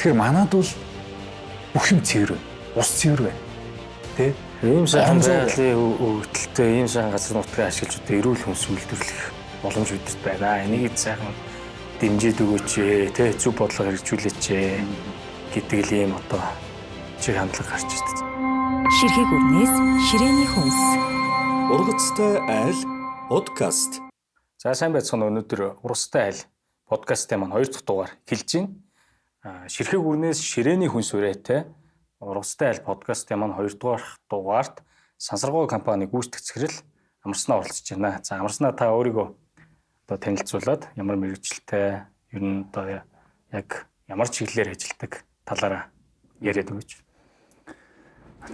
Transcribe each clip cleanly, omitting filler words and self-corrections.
Тэгэхээр манад бол бүх юм цэвэр байна. Ус цэвэр байна. Тэ? Ийм сайн байдлын өвдөлтөй ийм сайн газар нутгийг ашиглаж одоо эрүүл хүнс үйлдвэрлэх боломж бидэрт байна. Энийг сайхан дэмжиж өгөөч тэ зөв бодлого хэрэгжүүлээч гэдэг л ийм одоо чиг хандлага гарч ирдэг. Ширхэг үрнээс ширээний хүнс. Ургацтай айл подкаст. За сайн байцгаана. Өнөөдөр Ургацтай айл подкастын маань 2 дахь дугаар эхэлж байна. Ширхэг үрнээс ширээний хүнс үрээтэй Ургацтай айл подкастын маань 2 дугаар дугаарт Сансаргоо компани гүйцэтгэх захирал Амарснаа оролцож байна. За Амарснаа та өөрийгөө одоо танилцуулаад ямар мэргэжилтэй ер нь одоо яг ямар чиглэлээр ажилладаг талаараа яриад өгөөч.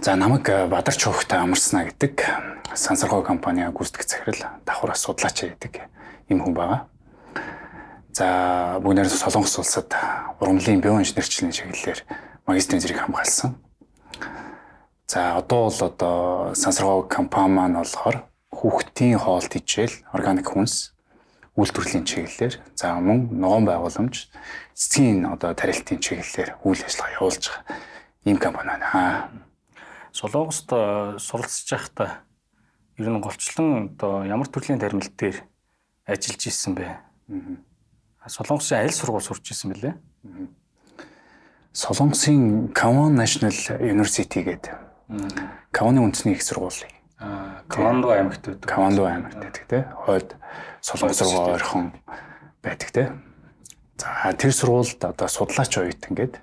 За намайг Бадарч Хөвгтэй Амарснаа гэдэг Сансаргоо компани гүйцэтгэх захирал давхар судлаач гэдэг юм хүн байгаа. За бүгдээр Солонгос улсад ургамлын биоинженерчлэлийн чиглэлээр магистрийн зэрэг хамгаалсан. За одоо бол Сансаргоо компани маань болохоор хүүхдийн хоол тэжээл, органик хүнс үйлдвэрлэлийн чиглэлээр за мөн ногоон байгууламж, цэцгийн тарилтын чиглэлээр үйл ажиллагаа явуулж байгаа ийм компани байна. Солонгост суралцж байхдаа ер нь голчлон ямар төрлийн тармилт дээр ажиллаж исэн бэ? Солонгосын аль сургууль сурч исэн бэлээ? Солонгосын Kawon National University гэдэг Kawon-ы үндэсний их сургууль. Квандо аймагт байдаг. Квандо аймагт байдаг тий. Хойд Солонгос руу ойрхон байдаг тий. За тэр сургуульд судлаач оюутан гээд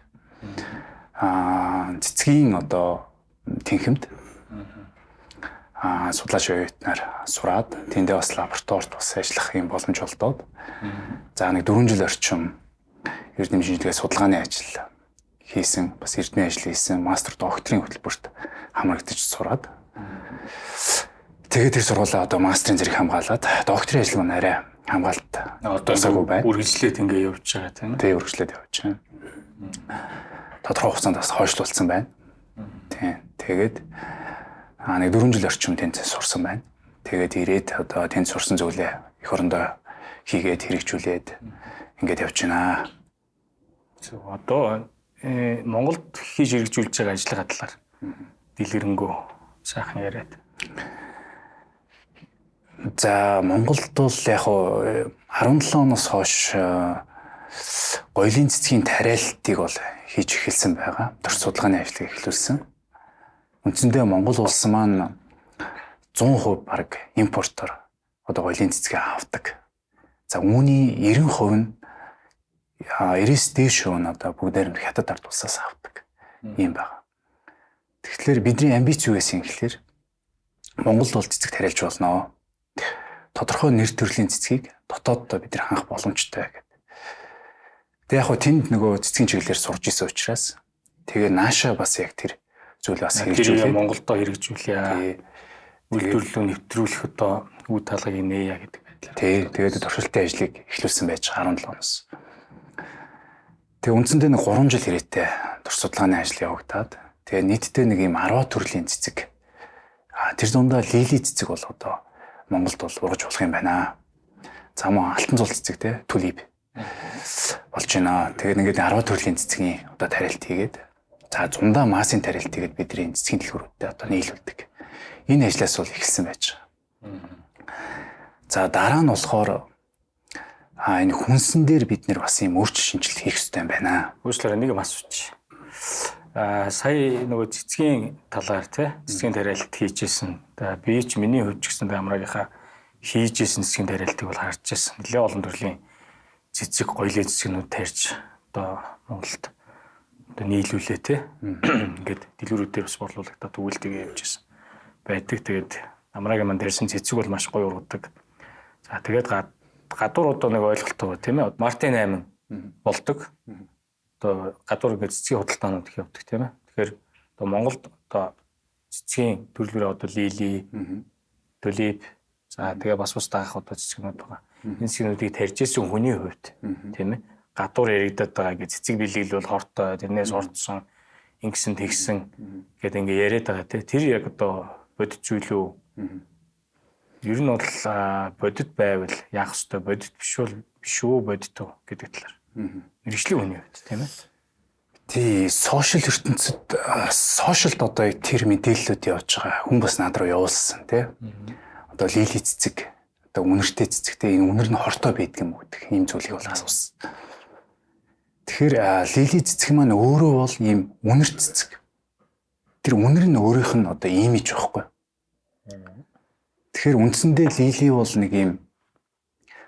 цэцгийн тэнхимд судлаач оюутнаар сураад тэндээ бас лабораторид бас ажиллах юм боломж олдоод за нэг 4 жил орчим эрдэм шинжилгээ судалгааны ажил хийсэн, бас эрдмийн ажил хийсэн, мастер докторийн хөтөлбөрт хамрагдаж сураад тэгээд тэр сургуулаа мастрын зэрэг хамгаалаад докторийн ажил маань арай хамгаалалт тусаагүй байна. Үргэлжлээд ингэ явж байгаа тийм ээ. Тэг үргэлжлээд явж байна. Тодорхой хугацаанд бас хойшлуулсан байна. Тийм. Тэгээд нэг 4 жил орчим тэнд сурсан байна. Тэгээд ирээд тэнд сурсан зүйлээ эх орондоо хийгээд хэрэгжүүлээд ингээд явж байна. Одоо Монголд хийж хэрэгжүүлж байгаа ажлын талаар дэлгэрэнгүй сайхан яриад. За Монголд бол яг 17 оноос хойш гоёлын цэцгийн тариалтыг бол хийж эхэлсэн байгаа. Турш судалгааны ажлыг эхлүүлсэн. Үндсэндээ Монгол улс маань 100% баг импортоор гоёлын цэцгээ авдаг. За үүний 90% нь 90-с дээш нь бүгдээр нь хятад ард улсаас авдаг юм байна. Тэгэхээр бидний амбиц юу гэсэн гэхээр Монголд бол цэцэг тариалж болно. Тодорхой нэр төрлийн цэцгийг дотооддоо бид ханах боломжтой гэдэг. Тэгээ яг тэнд нөгөө цэцгийн чиглэлээр сурж исэн учраас тэгээ нааша бас яг тэр зүйл бас хэрэгжүүлээ. Монголдоо хэрэгжүүлээ. Үйлдвэрлэлөө нэвтрүүлэх үе талгыг нээя гэдэг байдлаар. Тэгээд туршилтын ажлыг эхлүүлсэн байж 17 оноос. Тэгээ үндсэндээ нэг 3 жил ирээтэй турш судалгааны ажил явагдаад тэгээ нийтдээ нэг юм 10 төрлийн цэцэг. Тэр дундаа лили цэцэг бол Монголд бол ургаж болох юм байна. За мөн алтан цул цэцэг те түлип болж байна. Тэгээд ингээд 10 төрлийн цэцгийн тариалт хийгээд за зундаа масын тариалт хийгээд бидний цэцгийн дэлгүүрүүдэд нийлүүлдэг. Энэ ажлаас бол эхэлсэн байж байгаа. За дараа нь болохоор энэ хүнсэн дээр бид нэр бас юм өөрчлөлт шинжилт хийх хэрэгтэй юм байна. Үүслээр нэг юм асуучих. Сая нөгөө цэцгийн талаар цэцгийн тариалт хийжсэн. Би ч миний хувьд ч гэсэн амраагийнхаа хийжсэн цэцгийн тариалтыг бол харж байсан. Нэлээд олон төрлийн цэцэг гоёлын цэцгнүүд тарьж Монголд нийлүүлээ ингээд дэлгүүрүүдээр бас борлуулагдаад төгөлдөг явж байсан байдаг. Тэгээд амраагийн маань тарьсан цэцэг бол маш гоё ургадаг. За тэгээд гадуур нэг ойлголттой тийм ээ. Мартин 8 болдог. Гадуур ингээд цэцгийн худалдаанууд их явдаг тийм ээ. Тэгэхээр Монголд цэцгийн төрлөөр лили, түлип за тэгээ бас даах цэцгнүүд байгаа. Энэ цэцгнүүдийг тарьж ирсэн хүний хувьд тийм ээ. Гадуур яригадаад байгаа ингээд цэцэг бэлэглэл бол хортой, тэрнээс орцсон, ингэсэн тэгсэн гэдэг ингээд яриад байгаа тийм. Тэр яг бодит зүйл үү? Ер нь бол бодит байвал яах ёстой, бодит биш үү бодит үү гэдэг талаар. Мэргэжлийн хүний хувьд тийм ээ. тий сошиал ертөнцид сошиалд одоо тэр мэдээллүүд явж байгаа хүн бас над руу явуулсан тий. Одоо лили цэцэг одоо үнэртэй цэцэгтэй энэ үнэр нь хортой байдаг юм уу гэх ийм зүйлийг бол асуусан. Тэгэхээр лили цэцэг маань өөрөө бол ийм үнэр цэцэг. Тэр үнэр нь өөрийнх нь одоо имиж байхгүй. Тэгэхээр үндсэндээ лили бол нэг ийм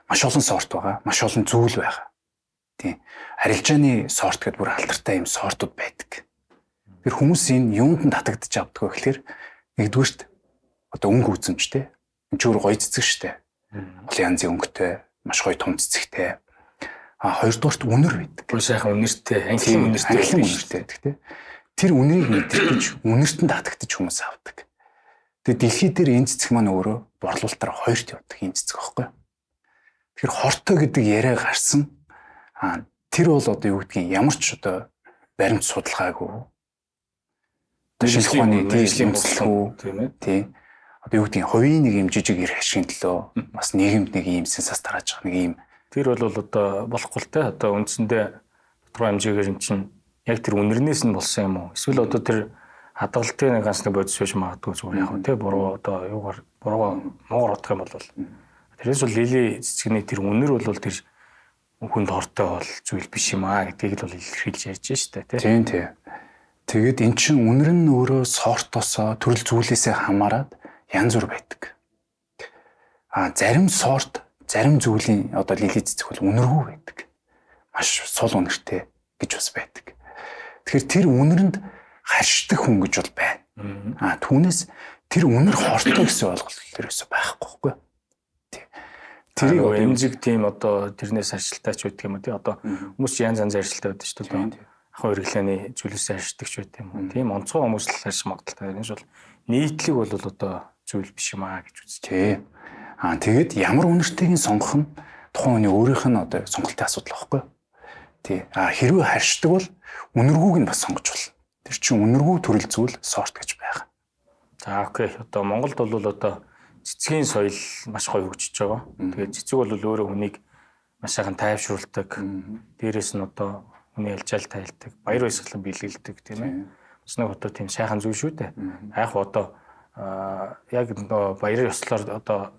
маш олон сорт байгаа, маш олон зүйл байгаа. Тийм. Арилжааны сорт гэдэг бүр алдартай юм сортууд байдаг. Тэр хүмүүс энэ юунд нь татагдчих авдаг вэ гэхээр нэгдүгürt одоо өнгө үзэмжтэй. Энд чөөр гоё цэцэг штэ. Олон янзын өнгөтэй, маш гоё том цэцэгтэй. Хоёрдугаарт үнэр байдаг. Бүр сайхан үнэртэй, анхлын үнэртэй гэхдээ тэр үнэрийг мэдэрч үнэрт нь татагдчих хүмүүс авдаг. Тэгээ дэлхий дээр энэ цэцэг маань өөрөө борлуулалтаар хоёрт явдаг энэ цэцэг байхгүй. Тэгэхээр хортой гэдэг яриа гарсан. Тэр бол одоо юу гэдгийг ямар ч одоо баримт судалгаагүй. Одоо шинэ ухааны имслэхгүй тийм ээ. Тийм. Одоо юу гэдгийг хувийн нэг юм жижиг эр хашийн төлөө бас нийгэмд нэг юм сенсац тарааж байгаа нэг юм. Тэр бол одоо болохгүй л те одоо үндсэндээ тодорхой хэмжээгээр эн чинь яг тэр үнэрнээс нь болсон юм уу? Эсвэл одоо тэр хадгалтын нэг ганц нэг бодис биш магадгүй зүгээр яг те буруу одоо юугаар буруу муугар утгах юм бол тэрээс бол лили цэцгний тэр үнэр бол тэр хүнд хортой бол зүйл биш юм аа гэдгийг л бол илэрхийлж ярьж штэ тий. Тийм тий. Тэгээд эн чин үнэр нь өөрөө сортосоо төрөл зүйлээсээ хамаарат янз бүр байдаг. Зарим сорт, зарим зүйлийн одоо лили цэцэг бол үнэргүй байдаг. Маш сул үнэртэй гэж бас байдаг. Тэгэхээр тэр үнэрэнд харшдаг хүн гэж бол байна. Түүнээс тэр үнэр хортой гэсэн ойлголт ерөөсөй байхгүй. Тэрийг эмзэг тийм одоо тэрнээс аршилтаач байдаг юм уу тий одоо хүмүүс янз янз аршилтаа байдаг шүү дээ. Ахын хэрэглээний зүйлээс аршдаг ч байдаг юм уу. Тийм онцгой хүмүүс л арших магадaltaй. Энэ бол нийтлэг бол одоо зүйл биш юм аа гэж үзэж байна. Тэгээд ямар үнэртэйг сонгох нь тухайн хүний өөрийнх нь одоо сонголтын асуудал байхгүй. Тий. Хэрвээ харшдаг бол үнэргүйг нь бас сонгож болно. Тэр чинь үнэргүй төрөл зүйл сорт гэж байгаа. За окей. Одоо Монголд бол одоо цэцгийн соёл маш гоё хөгжиж байгаа. Тэгээд цэцэг бол өөрөө хүнийг маш сайхан тайвшруулдаг. Дээрээс нь одоо хүний альжаал тайлдаг, баяр баясгалан бэлгэлдэг тийм ээ. Бас нэг одоо тийм сайхан зүйл шүү дээ. Яг одоо яг нөгөө баярын ёслоор одоо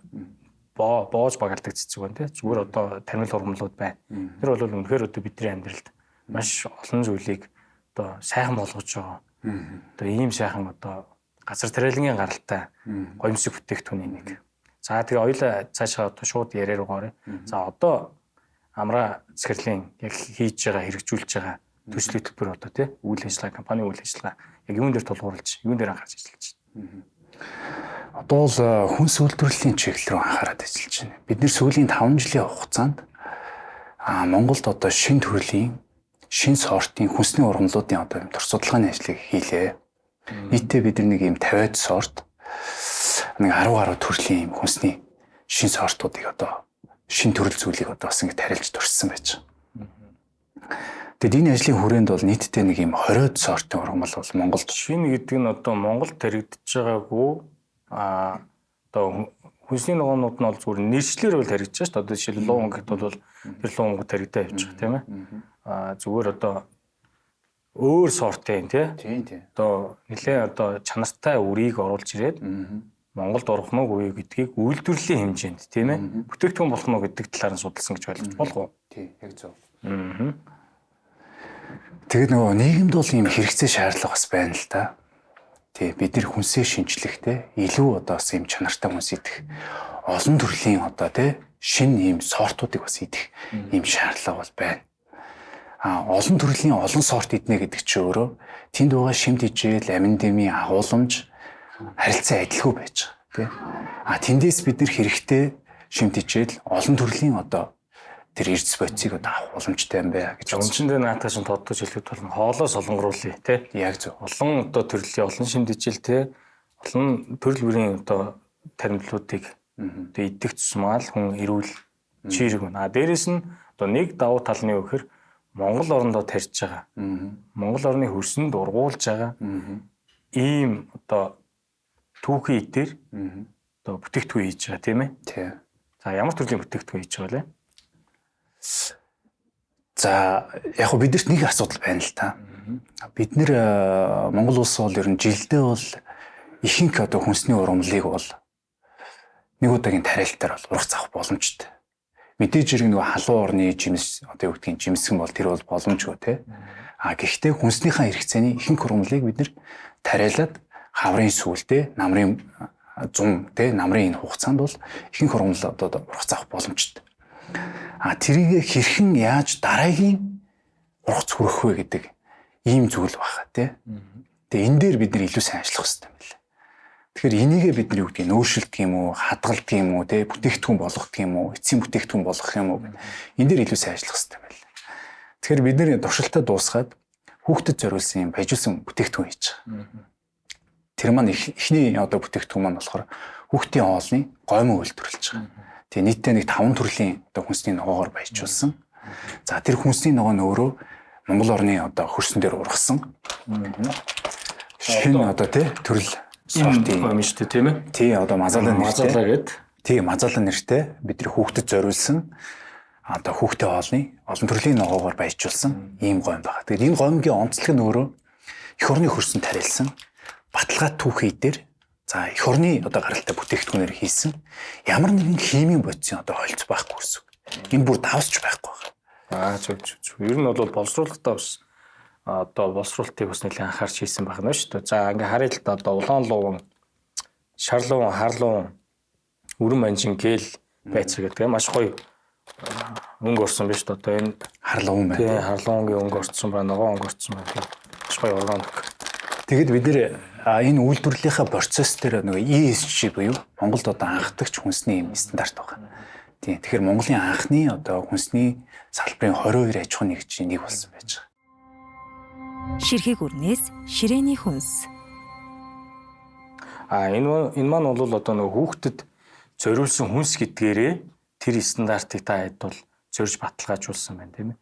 боож багалдаг цэцэг байна тийм. Зүгээр одоо тамил ургамлууд байна. Тэр бол үнэхээр одоо бидний амьдралд маш олон зүйлийг одоо сайхан болгож байгаа. Одоо ийм сайхан одоо газар тариалангийн гаралтай гоёмсог бүтээгдэхүүний нэг. За тэгээ хоёулаа цаашаа одоо шууд яриа руу оръё. За одоо амраа цэцгэрлэгийн яг хийж байгаа хэрэгжүүлж байгаа төсөл хөтөлбөр одоо тий үйл ажиллагаа компани үйл ажиллагаа яг юун дээр тулгуурлаж юун дээр анхаарч ажиллаж байна. Одоо л хүнс үйлдвэрлэлийн чиглэл рүү анхаарат ажиллаж байна. Бид нэр сүүлийн 5 жилийн хугацаанд Монголд одоо шинэ төрлийн шинэ сортын хүнсний ургамлуудын одоо төр судалгааны ажлыг хийлээ. Нийтдээ бид нэг юм 50-аад сорт нэг 10 гаруй төрлийн юм хүнсний шинэ сортуудыг одоо шинэ төрөл зүйлийг одоо бас ингэ тарилж туршсан байж байгаа. Тэгэд энэ ажлын хүрээнд бол нийтдээ нэг юм 20-од сортын ургамал бол Монголд шинэ гэдэг нь одоо Монголд таригдж байгаагүй одоо хүнсний ногоонууд нь бол зүгээр нэршлэр бол таригдж байгаа шүү дээ. Одоо жишээл луу өнгөт бол тэр луу өнгө таригдаа явж байгаа тийм ээ. Зүгээр одоо өөр сортын тий. Одоо нэлээ одоо чанартай үрийг оруулж ирээд Монголд орох нь үгүй гэдгийг үйлдвэрлэлийн хэмжээнд тийм ээ. Бүтээгдэхүүн болох нь гэдэг талаар нь судалсан гэж ойлгож болох уу? Тий, яг зөв. Тэгээд нөгөө нийгэмд бол ийм хэрэгцээ шаардлага бас байна л да. Тий, бид нар хүнсээ шинжлэхдээ илүү одоо бас ийм чанартай хүнс идэх олон төрлийн одоо тий шинэ ийм сортуудыг бас идэх ийм шаардлага бол байна. Олон төрлийн олон сорт иднэ гэдэг чинь өөрөө тэнд байгаа шимт ижээл, амин дэмийн агуулмж харилцан адилгүй байж байгаа тийм. Тэндээс бид нэр хэрэгтэй шимт ижээл олон төрлийн одоо тэр эрдэс бодисыг одоо авах боломжтой юм байна гэж. Үндсэндээ нааташ нь тодтож хэлэхэд бол хоолоо солонгоруулъя тий. Яг зөв. Олон одоо төрлийн олон шимт ижээл тий. Олон төрөл бүрийн одоо таримтлуудыг одоо идэх тусмал хүн эрүүл чирэг байна. Дээрээс нь одоо нэг давуу тал нь юу гэхээр Монгол орондоо тарьж байгаа. Монгол орны хөрсөнд ургуулж байгаа. Ийм одоо түүхий дээр одоо бүтээгдэхүүн хийж байгаа тийм ээ. Тий. За ямар төрлийн бүтээгдэхүүн хийж байгаа вэ? За яг хөө бидэрт нэг асуудал байна л та. Бид нэр Монгол улс бол ер нь жилдээ бол ихэнх одоо хүнсний ургамлыг бол нэг удаагийн тариалтаар бол ургац авах боломжтой. Мэдээж хэрэг нөгөө халуун орны жимс одоо юу гэдгийг жимсгэн бол тэр бол боломжгүй тий. Гэхдээ хүнснийхээ хэрэгцээний ихэнх ургамлыг бид нэр тариалаад хаврын сүүлдээ намрын зун тий намрын энэ хугацаанд бол ихэнх ургамал одоо ургац авах боломжтой. Тэрийг хэрхэн яаж дараагийн ургац хүрэх вэ гэдэг ийм зүйл байна тий. Тэгээ энэ дээр бид нар илүү сайн ажиллах хэрэгтэй юм байна. Тэгэхээр энийгээ бид нар юу гэдгийг нөөшилдөг юм уу, хадгалдаг юм уу, тий бүтээгдэхүүн болгодог юм уу, эцсийн бүтээгдэхүүн болгох юм уу гэдэг. Энэ дээр илүү сайн ажиллах хэрэгтэй юм байна. Тэгэхээр бид нэр туршилтаа дуусгаад хүүхдэд зориулсан юм баяжуулсан бүтээгдэхүүн хийж байгаа. Тэр маань эхний одоо бүтээгдэхүүн маань болохоор хүүхдийн хоолны гомон үйлдвэрлэж байгаа. Тэгээ нийтдээ нэг 5 төрлийн одоо хүнсний ногоогоор баяжуулсан. За тэр хүнсний ногоо нь өөрөө Монгол орны одоо хөрсөн дээр ургасан. Шинэ одоо тий төрөл сортын юм шүү дээ тийм ээ. Тий одоо мазалаа гэдэг. Тий мазалаа нэртэй бидний хүүхдэд зориулсан одоо хүүхдийн хоолны олон төрлийн ногоогоор баяжуулсан ийм гом байна. Тэгээд энэ гомгийн онцлог нь өөрөө эх орны хөрсөн тарилсан баталгаа түүхий дээр за эх орны одоо гаралтай бүтээгдэхүүнээр хийсэн ямар нэгэн химийн бодисын одоо холц байхгүй гэсэн. Энэ бүр давсч байхгүй байна. Зөв. Ер нь бол боловсруулалтаа бас одоо боловсруулалтыг бас нэлээд анхаарч хийсэн байна шүү дээ. За ингээ харъя л да одоо улаан луван, шарлуун, харлуун, өрөн манжин, гэл байцар гэдэг маш гоё өнгө орсон биз дээ. Одоо энэ харлуун байна. Тийм харлуунгийн өнгө орсон байна, ногоон өнгө орсон байна. Маш гоё органик. Тэгэд бид нэр энэ үйлдвэрлэлийнхаа процесс дээр нөгөө ESG буюу Монголд одоо анхдагч хүнсний юм стандарт байна. Тийм. Тэгэхээр Монголын анхны одоо хүнсний салбарын 22 аж ахуйн нэгжийн нэг болсон байж байгаа. Ширхэг үрнээс ширээний хүнс. Энэ маань бол одоо нөгөө хүүхдэд зориулсан хүнс гэдгээрээ тэр стандартыг та хэд бол зорж баталгаажуулсан байна тийм ээ.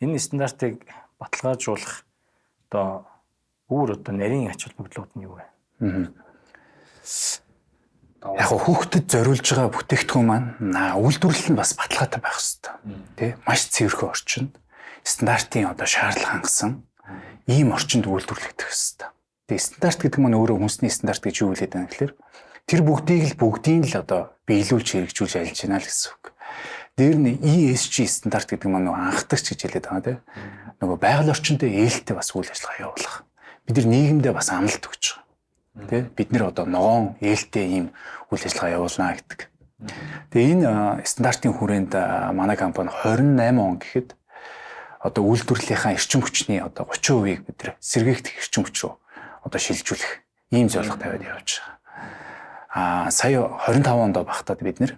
Энэ стандартыг баталгаажуулах одоо өөр одоо нарийн ач холбогдлууд нь юу вэ? Яг хүүхдэд зориулж байгаа бүтээгдэхүүн маань үйлдвэрлэл нь бас баталгаатай байх хэрэгтэй. Тэ маш цэвэрхэн орчинд стандартын одоо шаардлага хангасан ийм орчинд үйлдвэрлэгдэх хэрэгтэй. Тэгээ стандарт гэдэг нь өөрөө хүнсний стандарт гэж юу хэлээд байна гэхээр тэр бүгдийг л одоо биелүүлж хэрэгжүүлж ажиллаж байна л гэсэн үг. Дээр нь ESG стандарт гэдэг нь анхдагч гэж хэлээд байгаа тийм. Нөгөө байгаль орчиндөө ээлтэй бас үйл ажиллагаа явуулах. Бид нар нийгэмдээ бас амлалт өгч байгаа. Тэ бид нэр одоо ногоон ээлтэй ийм үйл ажиллагаа явуулна гэдэг. Тэгээ энэ стандартын хүрээнд манай компани 28 он гэхэд одоо үйлдвэрлэлийнхаа эрчим хүчний одоо 30%-ийг бид нэр сэргээгдэх эрчим хүч рүү одоо шилжүүлэх ийм зорилго тавиад явж байгаа. Сая 25 онд багтаад бид нэр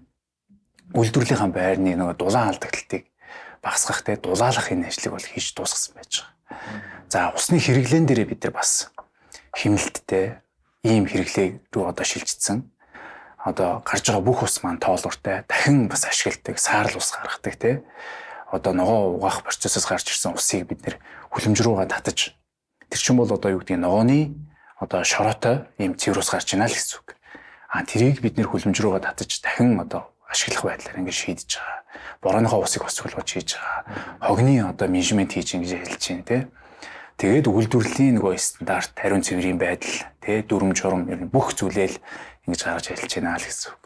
үйлдвэрлэлийнхаа байрны нөгөө дулаан алдагдлыг багасгах те дулаалах энэ ажлыг бол хийж дуусгасан байж байгаа. За усны хэрэглэн дээрээ бид нар бас хэмнэлттэй ийм хэрэглээ рүү одоо шилжчихсэн. Одоо гарч байгаа бүх ус маань тоолортой дахин бас ашигладаг, саарл ус гаргадаг те. Одоо ногоо угаах процессоос гарч ирсэн усыг бид нэр хүлэмж рүүгээ татаж тэр чинь бол одоо юу гэдэг нь ногооны одоо шороотой ийм цэвэр ус гарч ийна л гэсэн үг. Тэрийг бид нэр хүлэмж рүүгээ татаж дахин одоо ашиглах байдлаар ингэ шийдэж байгаа. Борооныхоо усыг бас цуглуулж хийж байгаа. Хогны одоо менежмент хийж ингэж хэлж байна те. Тэгээд үйлдвэрлэлийн нөгөө стандарт, хариун цэврийн байдал, те дүрм журм ер нь бүх зүйлээл ингэж гаргаж ажиллаж байна л гэсэн үг.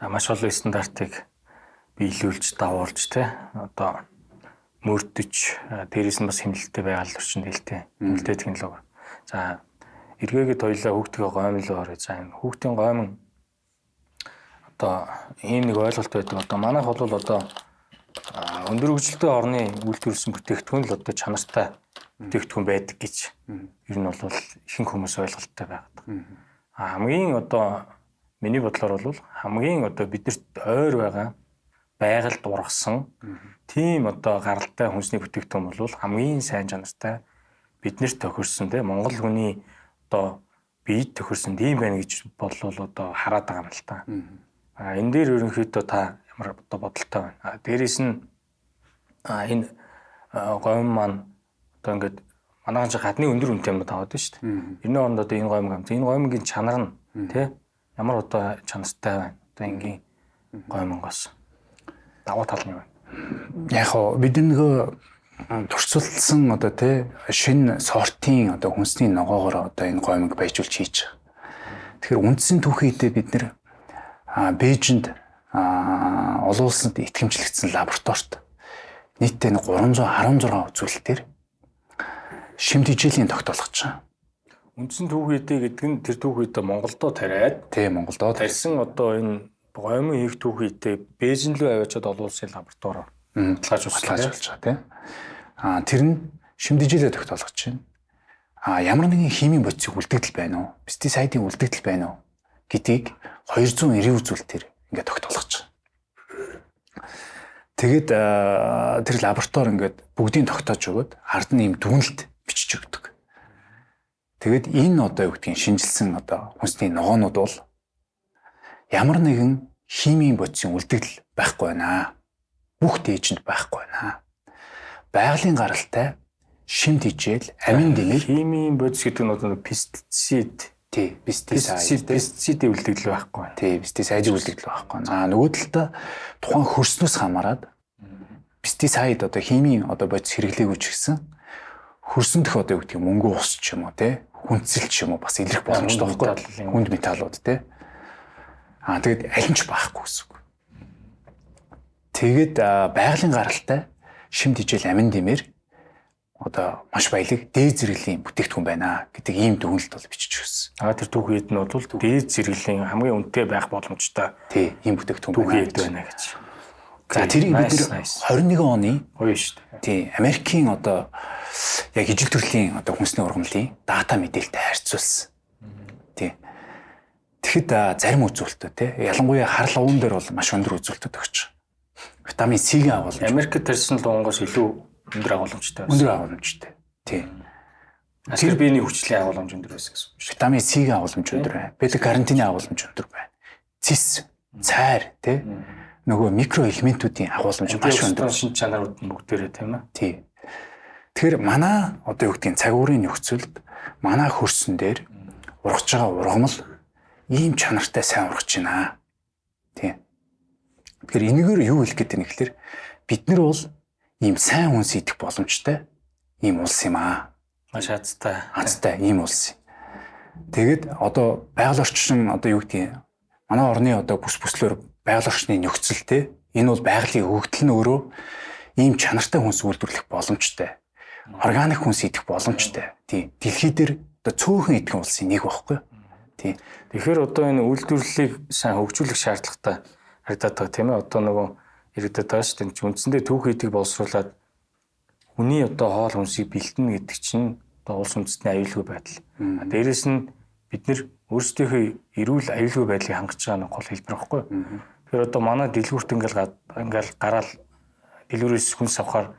За маш олон стандартыг биелүүлж давуулж те одоо мөрдөж дээрээс нь бас хэмнэлттэй байгаль орчинд хэлтэй хэмнэлттэй технологи. За эргээгээд хоёлаа хүүхдийн гомлоо орё. За энэ хүүхдийн гомн одоо ийм нэг ойлголт байдаг. Одоо манайх бол одоо өндөр хөгжилтэй орны үйлдвэрлэсэн бүтээгдэхүүн л одоо чанартай бүтээгдэхүүн байдаг гэж ер нь бол ихэнх хүмүүс ойлголттой байдаг. Хамгийн одоо миний бодлоор бол хамгийн одоо биднэрт ойр байгаа байгальд ургасан тийм одоо гаралтай хүнсний бүтээгдэхүүн бол хамгийн сайн чанартай биднэрт тохирсон тийм Монгол хүний одоо биед тохирсон тийм байна гэж бодлол одоо хараад байгаа юм л та. Энэ дээр ерөнхийдөө та ямар одоо бодолтой байна. Дээрээс нь энэ гомн маань одоо ингээд манайхан ч гадны өндөр үнэтэй юмнууд аваад байна шүү дээ. 90 онд одоо энэ гомн гамт. Энэ гомнгийн чанар нь тий ямар одоо чанартай байна. Одоо энгийн гомнгоос давуу тал нь байна. Яг хоо бид нөгөө туршилтсан одоо тий шинэ сортын одоо хүнсний ногоогоор одоо энэ гомиг баяжуулж хийж байгаа. Тэгэхээр үндсэн түүхийн үедээ бид нэр Бээжинд олон улсад итгэмжлэгдсэн лабораторид нийтдээ 316 үзүүлэлтээр шимт хичээлийн тогтоолгож байгаа. Үндсэн түүхийн үедээ гэдэг нь тэр түүхийн үедээ Монголдо тариад Тий Монголдо тарьсан одоо энэ гомын хийх түүхийн үедээ Бээжин рүү аваачаад олон улсын лабораториор баталгаажуулж байгаа тий. Тэр нь шимт хичээлээ тогтоолгож байна. Ямар нэгэн химийн бодисыг үлдэгдэл байна уу? Пестицидын үлдэгдэл байна уу гэдгийг 290 үзүүлэлтээр ингээд тогтоолгож байгаа. Тэгээд тэр лаборатори ингээд бүгдийг тогтоож өгöd ард нь ийм дүгнэлт бичиж өгдөг. Тэгээд энэ одоо юу гэдгийг шинжилсэн одоо хүнсний ногоонууд бол ямар нэгэн химийн бодисын үлдэгдэл байхгүй байна. Бүх дээжинд байхгүй байна. Байгалийн гаралтай шимт хичээл, амин дэмэр, химийн бодис гэдэг нь одоо пестицид, пестицидийн үлдэгдэл байхгүй байна. Тий, пестицидийн үлдэгдэл байхгүй байна. Нөгөө талдаа тухайн хөрснөөс хамаарат пестицид одоо химийн одоо бодис хэрэглээгүй ч гэсэн хөрсөндөх одоо юу гэдгийг мөнгө ус ч юм уу те хүнцэл ч юм уу бас илэрх боломжтой байхгүй. Хүнд металлууд те. Тэгээд аль нь ч байхгүй гэсэн үг. Тэгээд байгалийн гаралтай шимт хичээл, амин дэмэр одоо маш баялаг дээд зэрэглэлийн бүтээгдэхүүн байна гэдэг ийм дүгнэлт бол бичиж өгсөн. Тэр түүхийн үед нь бол дээд зэрэглэлийн хамгийн үнэтэй байх боломжтой. Тий, ийм бүтээгдэхүүн байна гэж. За тэрийг бид 21 оны гоё шүү дээ. Тий, Америкийн одоо яг ижил төрлийн одоо хүнсний ургамлын дата мэдээлэлтэй харьцуулсан. Тий. Тэгэхэд зарим үзүүлэлтүүд тий ялангуяа харал уун дээр бол маш өндөр үзүүлэлтүүд өгч байгаа. Витамин C-ийн агуулмж. Америкт тарьсан луунгаас илүү өндөр агуулмжтай байсан. Өндөр агуулмжтай. Тий. Тэр биений хүчлийн агуулмж өндөр байсан гэсэн үг шүү. Витамин C-ийн агуулмж өндөр байна. Бета-каротины агуулмж өндөр байна. Цис, цайр, тий. Нөгөө микроэлементүүдийн агуулмж маш өндөр. Шинж чанарууд нь бүгдээрээ тийм ээ. Тий. Тэгэхээр манай одоо юу гэдгийг цаг уурын нөхцөлд манай хөрсөн дээр ургаж байгаа ургамал ийм чанартай сайн ургаж байна. Тий. Тэгэхээр энэгээр юу хэлэх гээд байна гэхээр бид нар бол ийм сайн хүнс идэх боломжтой ийм улс юм аа. Маш азтай. Азтай ийм улс. Тэгэд одоо байгаль орчин одоо юу гэдгийг манай орны одоо бүс бүслөөр байгаль орчны нөхцөлтэй энэ бол байгалийн хөгжил нь өөрөө ийм чанартай хүнс үйлдвэрлэх боломжтой. Органик хүнс идэх боломжтой. Тий. Дэлхий дээр одоо цөөхөн идэх улсын нэг байхгүй. Тий. Тэгэхээр одоо энэ үйлдвэрлэлийг сайн хөгжүүлэх шаардлагатай харагдаад байгаа тийм ээ. Одоо нөгөө иргэдэд байгаа шүү дээ. Үндсэндээ түүх идэх боловсруулад хүний одоо хоол хүнсийг бэлтэнэ гэдэг чинь одоо улс үндэстний аюулгүй байдал. Дээрээс нь бид нэр өөрсдийнхөө эрүүл аюулгүй байдлыг хангаж байгаа нь гол хэлбэр байхгүй. Тэгэхээр одоо манай дэлгүүрт ингээл гараал дэлгүүрээс хүнс авахаар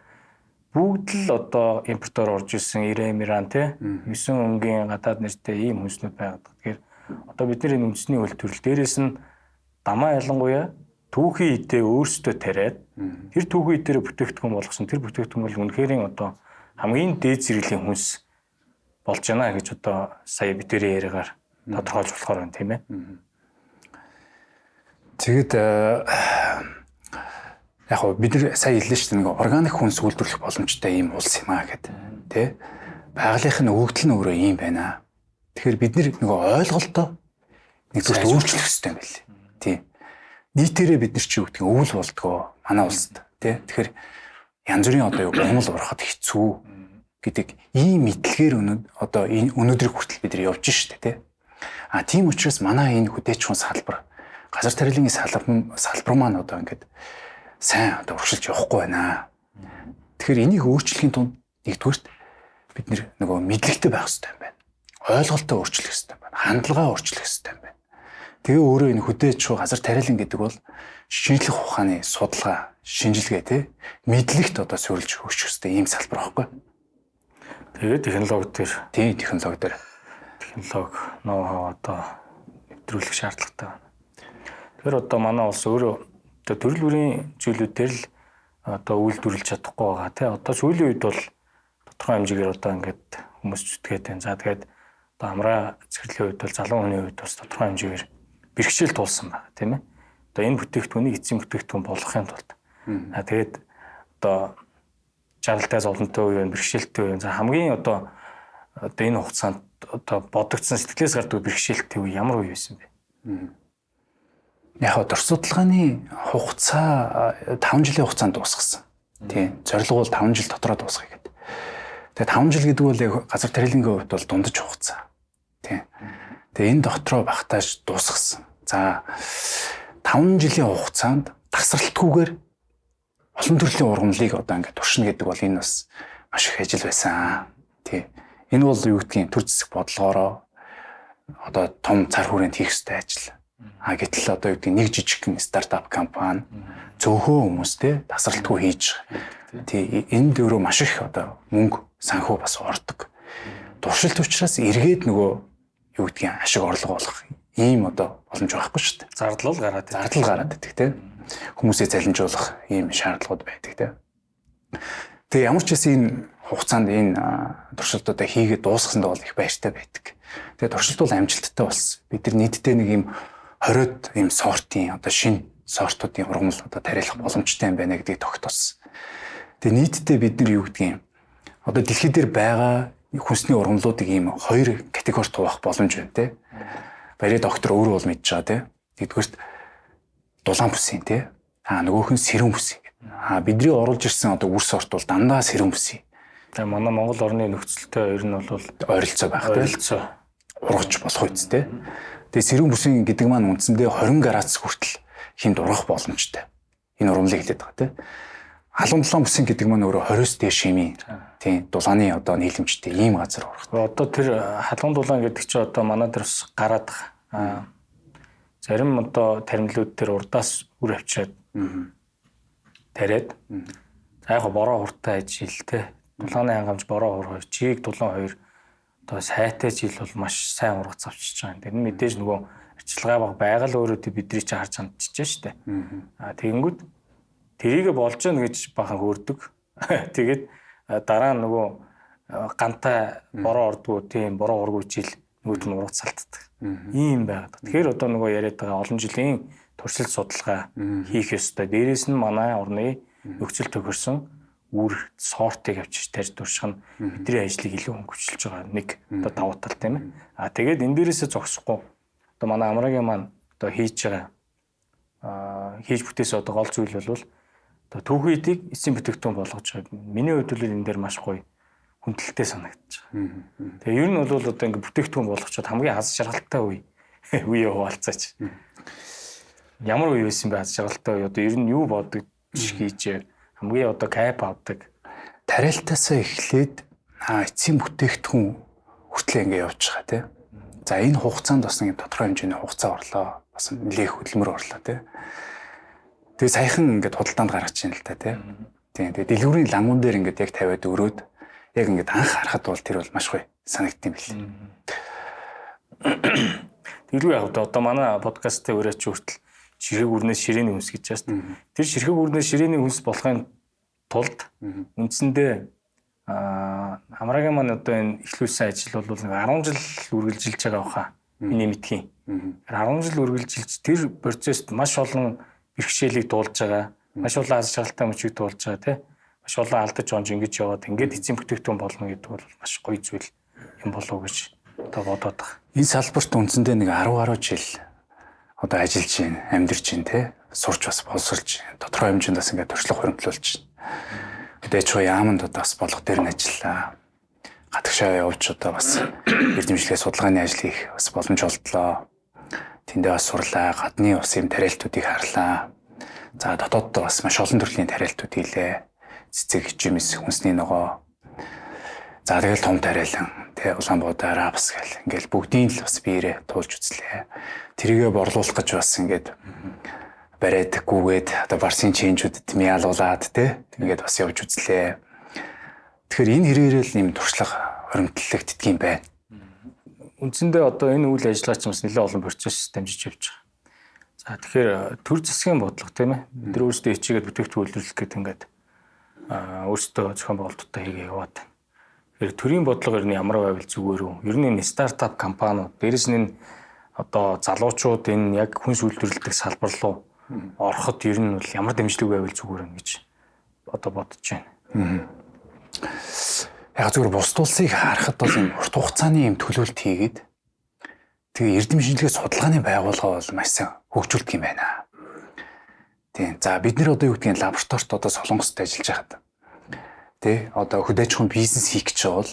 бүгд л одоо импортоор орж ирсэн Иран тий 9 өнгийн гадаад нэртэй ийм хүнснүүд байгаад. Тэгэхээр одоо бид нар энэ үндэсний үйлдвэрлэл дээрээс нь дамаа ялангуяа түүхийн идээ өөрсдөө тариад тэр түүхийн идээр бүтээгдэхүүн болгосон тэр бүтээгдэхүүн бол үнэхээр одоо хамгийн дээд зэрэглэлийн хүнс болж байна гэж одоо сая бидний яриагаар тодорхойлж болохоор байна тийм ээ. Тэгэд яг нь бид нар сая хэллээ шүү дээ нэг органик хүнс үйлдвэрлэх боломжтой ийм улс юм аа гэдэг тий. Байгалийнхын өгөгдөл нь өөрөө ийм байна. Тэгэхээр бид нөгөө ойлголтоо нэг зүгт өөрчлөх хэрэгтэй юм байна. Тий. Нийтээрээ бид нар чи юу гэдэг өвөл болдгоо манай улсад тий. Тэгэхээр янз бүрийн одоо юу гомл урахад хэцүү гэдэг ийм мэдлэгээр одоо энэ өнөөдрийг хүртэл бид нар явж штэ тий. Тийм учраас манай энэ хүдээч хүн салбар газар тариалангийн салбар маань одоо ингээд сайн одоо урагшилж явахгүй байна. Тэгэхээр энийг өөрчлөхийн тулд нэгдүгürt бид нөгөө мэдлэгтэй байх хэрэгтэй юм байна. Ойлголтоо өөрчлөх хэрэгтэй юм байна. Хандлагаа өөрчлөх хэрэгтэй юм байна. Тэгээ өөрөө энэ хүдээч газар тариалан гэдэг бол шинжлэх ухааны судалгаа, шинжилгээ тий мэдлэгт одоо суурилж өгч хэрэгтэй ийм салбар байхгүй. Тэгээ технологи төр тий технологи ноу-хау одоо нэвтрүүлэх шаардлагатай байна. Тэгэхээр одоо манай улс өөрөө одоо төрөл бүрийн зүйлүүдээр л одоо үйлдвэрлэж чадахгүй байгаа тий. Одоо сүүлийн үед бол тодорхой хэмжээгээр одоо ингээд хүмүүс зүтгээд байна. За тэгээд одоо амраа цэцэрлэгийн үед бол залуу хүний үед бас тодорхой хэмжээгээр бэрхшээл туулсан байна тийм ээ. Одоо энэ бүтээгдэхүүнийг эцсийн бүтээгдэхүүн болгохын тулд тэгээд одоо жаргалтай зовлонтой үе байна, бэрхшээлтэй үе. За хамгийн одоо энэ хугацаанд одоо бодогдсон сэтгэлээс гардаг бэрхшээлтэй үе ямар үе байсан бэ? Яг дорч судалгааны хугацаа 5 жилийн хугацаанд дуусгасан. Тийм. Зорилго бол 5 жил дотроо дуусгая гэдэг. Тэгээ 5 жил гэдэг бол яг газар тариалангийн хувьд бол дундаж хугацаа. Тийм. Тэгээ энэ дотроо багтааж дуусгасан. За 5 жилийн хугацаанд тасралтгүйгээр олон төрлийн ургамлыг одоо ингээд туршина гэдэг бол энэ бас маш их ажил байсан. Тийм. Энэ бол юу гэдгийг төр зэсэг бодлогоороо одоо том цар хүрээнд хийх ёстой ажил. Гэтэл одоо юу гэдэг нэг жижигхэн стартап компани зөөхөө хүмүүстэй тасралтгүй хийж байгаа. Тийм. Энэ дөөрөө маш их одоо мөнгө санхүү бас ордог. Туршилт учраас эргээд нөгөө юу гэдгийг ашиг орлого олох ийм одоо боломж байхгүй шүү дээ. Зардал гараад байдаг тийм. Хүмүүсээ залинжуулах ийм шаардлагууд байдаг тийм. Тэгээ ямар ч хэсэг энэ хугацаанд энэ туршилтуудаа хийгээд дуусгасанд бол их баяртай байдаг. Тэгээ туршилт бол амжилттай болсон. Бид нар нийтдээ нэг ийм 20-од ийм сортын одоо шинэ сортуудын ургамал одоо тариалах боломжтой юм байна гэдгийг тогтоосон. Тэгээ нийтдээ бид нар юу гэдгийг одоо дэлхийд дээр байгаа хүнсний ургамлуудыг ийм 2 категорид хуваах боломж байна тийм. Барь доктор өөрөө бол мэдж байгаа тийм. Нэгдүгээрт дулаан бүсийн тийм. Нөгөөх нь сэрүүн бүсийн. Бидний оруулж ирсэн одоо үр сорт бол дандаа сэрүүн бүсийн. Тэгээ манай Монгол орны нөхцөлтэй ер нь бол ойролцоо байх тийм. Ургаж болох үсттэй. Тэгээ сэрүүн бүсийн гэдэг маань үндсэндээ 20 градус хүртэл хэмд ургах боломжтой. Энэ ургамлыг хэлээд байгаа тийм. Халуун дулаан бүсийн гэдэг маань өөрөө 20-с дээш шимийн тийм дулааны одоо нийлэмжтэй ийм газар ургах. Одоо тэр халуун дулаан гэдэг чинь одоо манай дээр бас гараад байгаа. Зарим одоо таримлууд тэр урдаас үр авчираад тариад. За яг бороо хуртай ажил те. Дулааны хангамж бороо хур хоёр, чийг дулаан хоёр одоо сайтай жил бол маш сайн ургац авчиж байгаа. Тэр нь мэдээж нөгөө арчилгаа байгаль өөрөө бидний чи харж хандчихжээ шүү дээ. Тэгэнгүүт тэрийгэ болж гэнэ гэж бахан хөөрдөг. Тэгээд дараа нь нөгөө гантай бороо ордгоо тийм бороо ургуу жил нөгөөт нь ургац салтдаг. Ийм байгаад. Тэгэхээр одоо нөгөө яриад байгаа олон жилийн туршилт судалгаа хийх ёстой. Дээрээс нь манай орны нөхцөл тохирсон үр сортыг авчиж тарьж турших нь бидний ажлыг илүү хөнгөвчлж байгаа нэг одоо давуу тал тийм ээ. Тэгээд энэ дээрээсээ зогсохгүй одоо манай амрагийн маань одоо хийж байгаа хийж бүтээсэн одоо гол зүйл бол одоо түүхий эдийг эцсийн бүтээгдэхүүн болгож байгаа. Миний хувьд бол энэ дээр маш гоё хүндэлтэй санагдаж байгаа. Тэгээ ер нь бол одоо ингэ бүтээгдэхүүн болгочод хамгийн аз жаргалтай үе хуваалцаач. Ямар үе байсан бэ аз жаргалтай үе? Одоо ер нь юу бодож хийж хамгийн одоо кайп авдаг. Тариалтаасаа эхлээд эцсийн бүтээгдэхүүн хүртэл ингэ явж байгаа тийм. За энэ хугацаанд бас нэг тодорхой хэмжээний хугацаа орлоо. Бас нэлээх хөдөлмөр орлоо тийм. Тэгээ саяхан ингээд худалдаанд гаргаж байна л та тийм. Тэгээ дэлгүүрийн лангуун дээр ингээд яг тавиад өрөөд яг ингээд анх харахад бол тэр бол маш гоё санагдсан билээ. Тэглүү яг одоо манай подкастын өрөөч хүртэл ширхэг үрнээс ширээний хүнс гэж байна шүү дээ. Тэр ширхэг үрнээс ширээний хүнс болохын тулд үндсэндээ амрагийн маань одоо энэ эхлүүлсэн ажил бол нэг 10 жил үргэлжилж байгаа баха. Миний мэдхийн. 10 жил үргэлжилж тэр процесст маш олон бэрхшээлийг дуулж байгаа. Маш олон аз жаргалтай мөчийг дуулж байгаа тийм. Маш олон алдаж онж ингэж яваад ингээд эцсийн бүтээгдэхүүн болно гэдэг бол маш гоё зүйл юм болов уу гэж одоо бодоод байгаа. Энэ салбарт үндсэндээ нэг 10 жил одоо ажиллаж байна, амьдарч байна те. Сурч бас боловсрч тодорхой хэмжээнд бас ингээд туршлага хөрөнгөлүүлж байна. Тэгээд ч яаманд одоо бас болох дээр нь ажиллаа. Гадагшаа явж одоо бас эрдэмшлэгээ судалгааны ажил хийх бас боломж олдлоо. Тэндээ бас сурлаа, гадны ус юм тариалтуудыг харлаа. За дотооддоо бас маш олон төрлийн тариалтууд хийлээ. Цэцэг, жимс, хүнсний ногоо. За тэгэл том тариалан, тэ Улаанбаатар, бас гэл ингээл бүгдийн л бас биеэрээ туулж үзлээ. Тэрийгэ борлуулах гэж бас ингээд бариад гүгээд одоо барсын чэнжүүдэд мяалуулаад тэ ингээд бас явж үзлээ. Тэгэхээр энэ хэрэгээрэл нэм туршлага хөрөмтлөгддөг юм байна. Үндсэндээ одоо энэ үйл ажиллагаа ч бас нэлээд олон процесс дамжиж явж байгаа. За тэгэхээр төр засгийн бодлого тийм ээ. Бид нар өөрсдөө хичээгээд бүтээгдэхүүн үйлдвэрлэх гэдэг ингээд өөрсдөө зохион байгуулалттай хийгээ яваад. Тэгэхээр төрийн бодлого ер нь ямар байвал зүгээр үү? Ер нь энэ стартап компаниуд дээрэс нь одоо залуучууд энэ яг хүнс үйлдвэрлэдэг салбар руу ороход ер нь бол ямар дэмжлэг байвал зүгээр юм гэж одоо бодож байна. Яг зөвхөн бусд улсыг харахад бол юм урт хугацааны юм төлөвлөлт хийгээд тэгээ эрдэм шинжилгээ судалгааны байгууллага бол маш сайн хөгжүүлдэг юм байна. Тийм. За бид нэр одоо юу гэдгийг лабораторид одоо Солонгост ажиллаж байхад тий одоо хөдөө аж ахуйн бизнес хийх гэж байгаа бол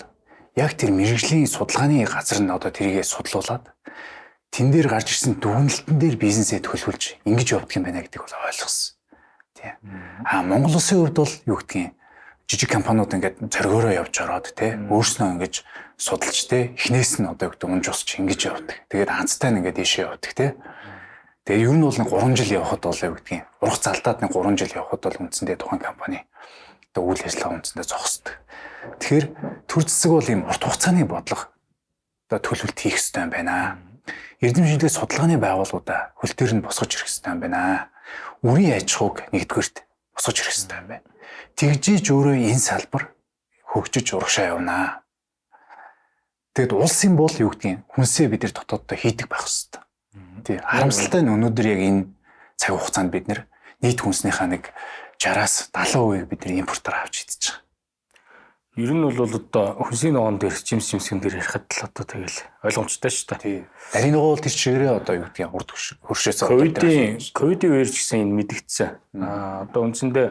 яг тэр мэргэжлийн судалгааны газар нь одоо тэрийгэ судлуулад тэн дээр гарч ирсэн дүгнэлтэн дээр бизнесээ төлөвлөж ингэж явдаг юм байна гэдгийг бол ойлгосон. Тий. Монгол улсын хувьд бол юу гэдгийг жижиг компаниуд ингээд зоргоороо явж ороод тий өөрснөө ингэж судалж тий эхнээс нь одоо гэдэг унж усч ингэж явдаг. Тэгээд анцтай нь ингээд ийшээ явдаг тий. Тэгээд ер нь бол 3 жил явхад бол юу гэдгийг урах залдаад 3 жил явхад бол үндсэндээ тухайн компани одоо үйл ажиллагаа үндсэндээ зогсдог. Тэгэхээр төр зэсэг бол ийм урт хугацааны бодлого одоо төлөвлөлт хийх хэрэгтэй юм байна. Эрдэм шинжилгээ судалгааны байгууллагуудаа хөл дээр нь босгож ирэх хэрэгтэй юм байна. Үрийн аж ахуйг нэгдүгээрт босгож ирэх хэрэгтэй юм байна. Тэгжиж өөрөө энэ салбар хөгжиж урагшаа явнаа. Тэгэд улсын бол юу гэдгийг хүнсээ бид нар дотооддоо хийдэг байх хэрэгтэй. Тий. Харамсалтай нь өнөөдөр яг энэ цаг хугацаанд бид нар нийт хүнснийхаа 60-аас 70% бид нар импортоор авч идэж байгаа. Ер нь бол одоо хүнсний ногоон дээр жимсгэн дээр ярихад л одоо тэгэл ойлгомжтой шүү дээ. Тий. Дарийн ногоол тэр чигээрээ одоо юу гэдгийг урд хөршөөс ковидын үеэр ч гэсэн энэ мэдэгдсэн. Одоо үндсэндээ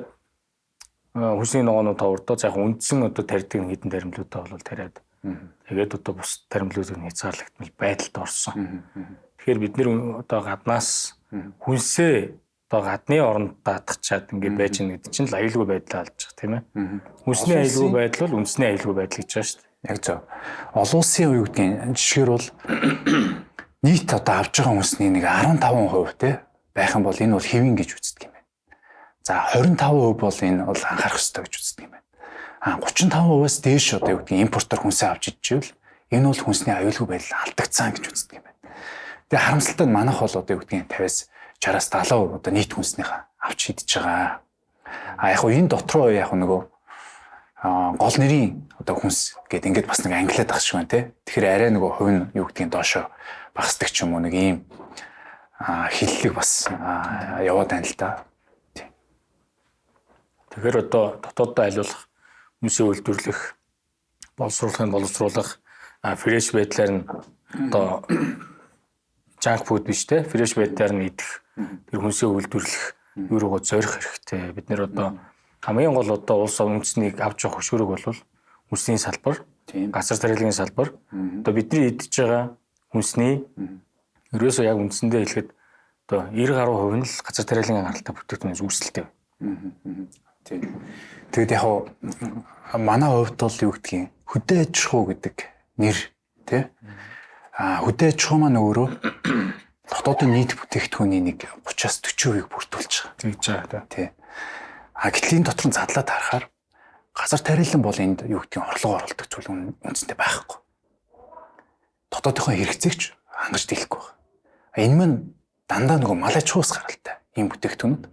хүнсний ногоонууд таврдоо за яг үндсэн одоо тарьдаг хэдэн таримлуудаа бол тариад. Тэгээд одоо бус таримлуудыг хязгаарлагдмал байдалд орсон. Тэгэхээр бид нэр одоо гаднаас хүнсээ одоо гадны оронд даатгачаад ингээд байж байгаа гэдэг чинь л аюулгүй байдлаа алж байгаа тийм ээ. Хүнсний аюулгүй байдал бол үндэсний аюулгүй байдал гэж байгаа шүү дээ. Яг зөв. Олон улсын юу гэдгийг жишгээр бол нийт одоо авж байгаа хүнсний 15% те байх юм бол энэ бол хэвэн гэж үздэг юм байна. За 25% бол энэ бол анхаарах хэрэгтэй гэж үздэг юм байна. 35%-аас дээш одоо юу гэдгийг импортоор хүнсээ авч идчихвэл энэ бол хүнсний аюулгүй байдал алдагдсан гэж үздэг юм байна. Тэгээ харамсалтай нь манайх бол одоо юу гэдгийг 50-аас 60-аас 70% одоо нийт хүнснийхээ авч идэж байгаа. Яг хөө энэ дотроо яг нөгөө гол нэрийн одоо хүнс гэдэг ингээд бас нэг англиад байгаа шиг байна те. Тэгэхээр арай нөгөө хувь нь юу гэдгийг доошо багасдаг ч юм уу нэг ийм хиллэг бас яваад байна л да. Тэгэхээр одоо дотооддоо айлуулах, хүнсээ үйлдвэрлэх, боловсруулах, фрэш байдлаар нь одоо junk food биш те, фрэш байдлаар нь идэх, тэр хүнсээ үйлдвэрлэх юу руугаа зорих хэрэгтэй. Бид нэр одоо хамгийн гол одоо улс үндэснийг авч явах хөшөөрөг бол хүнсний салбар, газар тариалгын салбар. Одоо бидний идэж байгаа хүнсний ерөөсөө яг үндсэндээ хэлэхэд одоо 90% нь л газар тариалгын гаралтай бүтээгдэхүүнээс үүсэлтэй. Тэгээд яг манай хувьд бол юу гэдгийг хөдөө аж ахуй гэдэг нэр тий. Хөдөө аж ахуй маань өөрөө дотоодын нийт бүтээгдэхүүний 30-аас 40%-ийг бүрдүүлж байгаа. Тэгж байгаа тий. Гэтэл энэ дотор нь задлаад харахаар газар тариалан бол энд юу гэдгийг орлого оруулдаг зүйл үндсэндээ байхгүй. Дотоодынхоо хэрэгцээгч хангаж дийлэхгүй байна. Энэ маань дандаа нөгөө мал аж ахуйс гаралтай ийм бүтээгдэхүүнүүд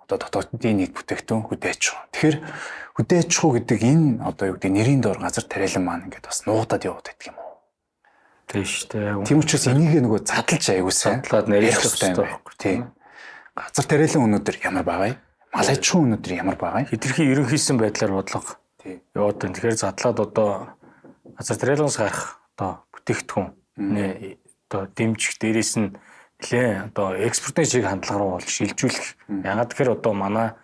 одоо дотоодын нийт бүтээгдэхүүн хөдөө аж ахуй. Тэгэхээр хөдөө аж ахуй гэдэг энэ одоо юу гэдэг нэрийн доор газар тариалан маань ингээд бас нуугдаад яваад байдаг юм уу? Тийм шүү дээ. Тийм учраас энийг нөгөө задлж аягүй сайн задлаад нарийнх хэрэгтэй байхгүй. Тийм. Газар тариалан өнөөдөр ямар байгаа юм? Мал аж ахуй өнөөдөр ямар байгаа юм? Хитрхи ерөнхийсэн байдлаар бодлого яваад байна. Тэгэхээр задлаад одоо газар тариалгаас гарах одоо бүтээгдэхүүн одоо дэмжих дээрээс нь нэлээ одоо экспортын шиг хандлага руу бол шилжүүлэх. Ягаад гэхээр одоо манай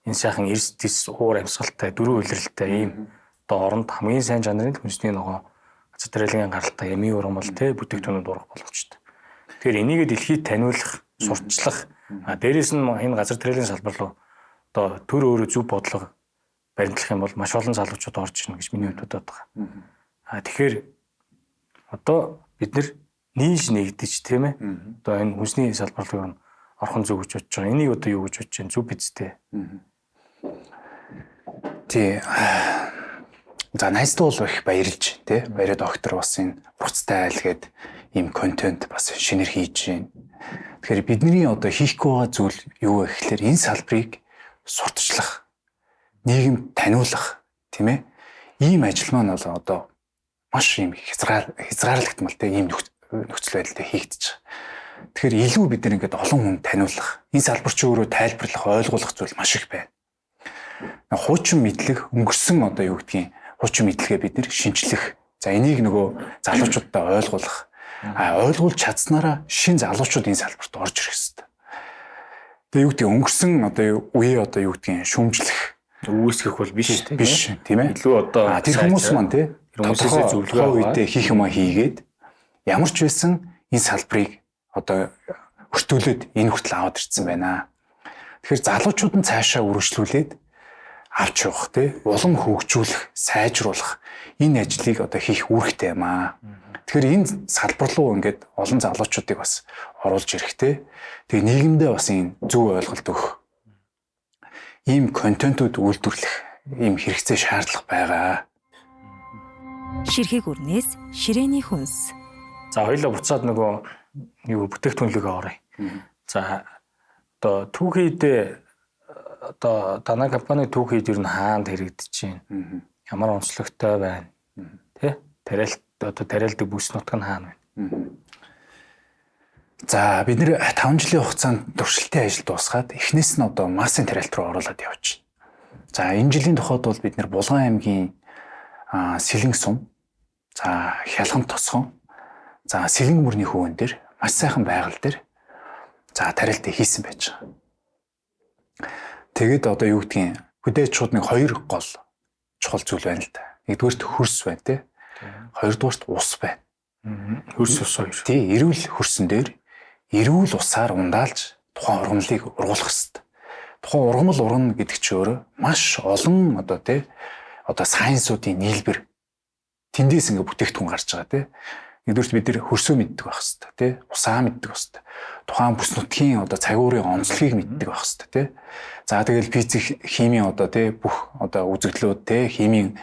энэ сайхан эрс тис уур амьсгалтай дөрвөн улиралтай ийм одоо оронд хамгийн сайн жанрын хүнсний ногоо газар тариалгын гаралтай ямийн уран бол бүтээгдэхүүнүүд урах боломжтой. Тэгэхээр энийг дэлхийд таниулах, сурталчлах дээрээс нь энэ газар тариалгын салбар руу одоо төр өөрөө зөв бодлого баримтлах юм бол маш олон залуучууд орж ирнэ гэж миний хувьд бодоод байгаа. Тэгэхээр одоо бид ниш нэгдэж тийм ээ. Одоо энэ хүнсний салбар руу орхон зөв гэж бодож байгаа. Энийг одоо юу гэж бодож байна? Зөв бидтэй. Тий. За найзтай бол их баярлж тий. Баяраа доктор бас энэ урцтай айл гээд ийм контент бас шинээр хийж байна. Тэгэхээр бидний одоо хийхгүй байгаа зүйл юу вэ гэхээр энэ салбарыг сурталчлах, нийгэм таниулах тийм ээ. Ийм ажил маань бол одоо маш ийм хязгаарлагдмал тийм ийм нөхцөл байдалтай хийгдэж байгаа. Тэгэхээр илүү бид нэг ингээд олон хүнд таниулах, энэ салбар чи өөрөө тайлбарлах, ойлгуулах зүйл маш их байна. хуучин мэдлэг өнгөрсөн одоо юу гэдгийг хуучин мэдлэгээ бид нэр шинчлэх. За энийг нөгөө залуучуудад ойлгуулах. Ойлгуулж чадсанараа шин залуучууд энэ салбарт орж ирэх хэрэгтэй. Тэгээ юу гэдгийг өнгөрсөн одоо үе одоо юу гэдгийг шүүмжлэх үүсгэх бол биш тийм биш тийм ээ. Илүү одоо тэр хүмүүс маань тий хүмүүсээ зөвлөгөө үедээ хийх юм хийгээд ямар ч байсан энэ салбарыг одоо өртүүлээд энэ хүртэл аваад ирсэн байна. Тэгэхээр залуучууд нь цаашаа үргэлжлүүлээд авч явах тий улам хөгжүүлэх, сайжруулах энэ ажлыг одоо хийх үүрэгтэй юм аа. Тэгэхээр энэ салбар руу ингээд олон залуучуудыг бас оруулж ирэхтэй. Тэгээ нийгэмдээ бас энэ зөв ойлголт өгөх. Ийм контентууд үйлдвэрлэх ийм хэрэгцээ шаардлага байгаа. Ширхэг үрнээс ширээний хүнс. За хоёулаа буцаад нөгөө юу бүтээгдэхүүнлөгөө оръё. За одоо түүхийд одоо дана компани түүхийд ер нь хаанд хэрэгдэж байна. Ямар онцлогтой байна. Тэ? Тариалдаг бүс нутг нь хаана байна. За бид нэр 5 жилийн хугацаанд туршилтын ажил дуусгаад эхнээс нь одоо Марсын тариалт руу оруулаад явж байна. За энэ жилийн тухайд бол бид нэр Булган аймгийн Сэлэн сум, за Хялган тосгон, за Сэлэн мөрний хөвөн дээр маш сайхан байгаль дээр за тариалтыг хийсэн байж байгаа. Тэгэд одоо юу гэдгийг хөдөөж шуудны 2 гол чухал зүйл байна л да. Нэгдүгээрт хөрс байна те. Хоёрдугаарт ус байна. Хөрс ус хоёр. Тий, эрүүл хөрсөн дээр эрүүл усаар ундаалж тухайн ургамлыг ургуулах хэрэгтэй. Тухайн ургамал ургана гэдэг чинь өөрөө маш олон одоо тий одоо сайенсуудын нийлбэр тэндээс ингээ бүтээгдэхүүн гарч байгаа тий. Нэгдүгээрт бид нэр хөрсөө мэддэг байх хэрэгтэй тий. Усаа мэддэг байх хэрэгтэй. Тухайн бүс нутгийн одоо цагуурын онцлогийг мэддэг байх хэрэгтэй тий. За тэгэл физик, химийн одоо тий бүх одоо үзэгдлүүд тий химийн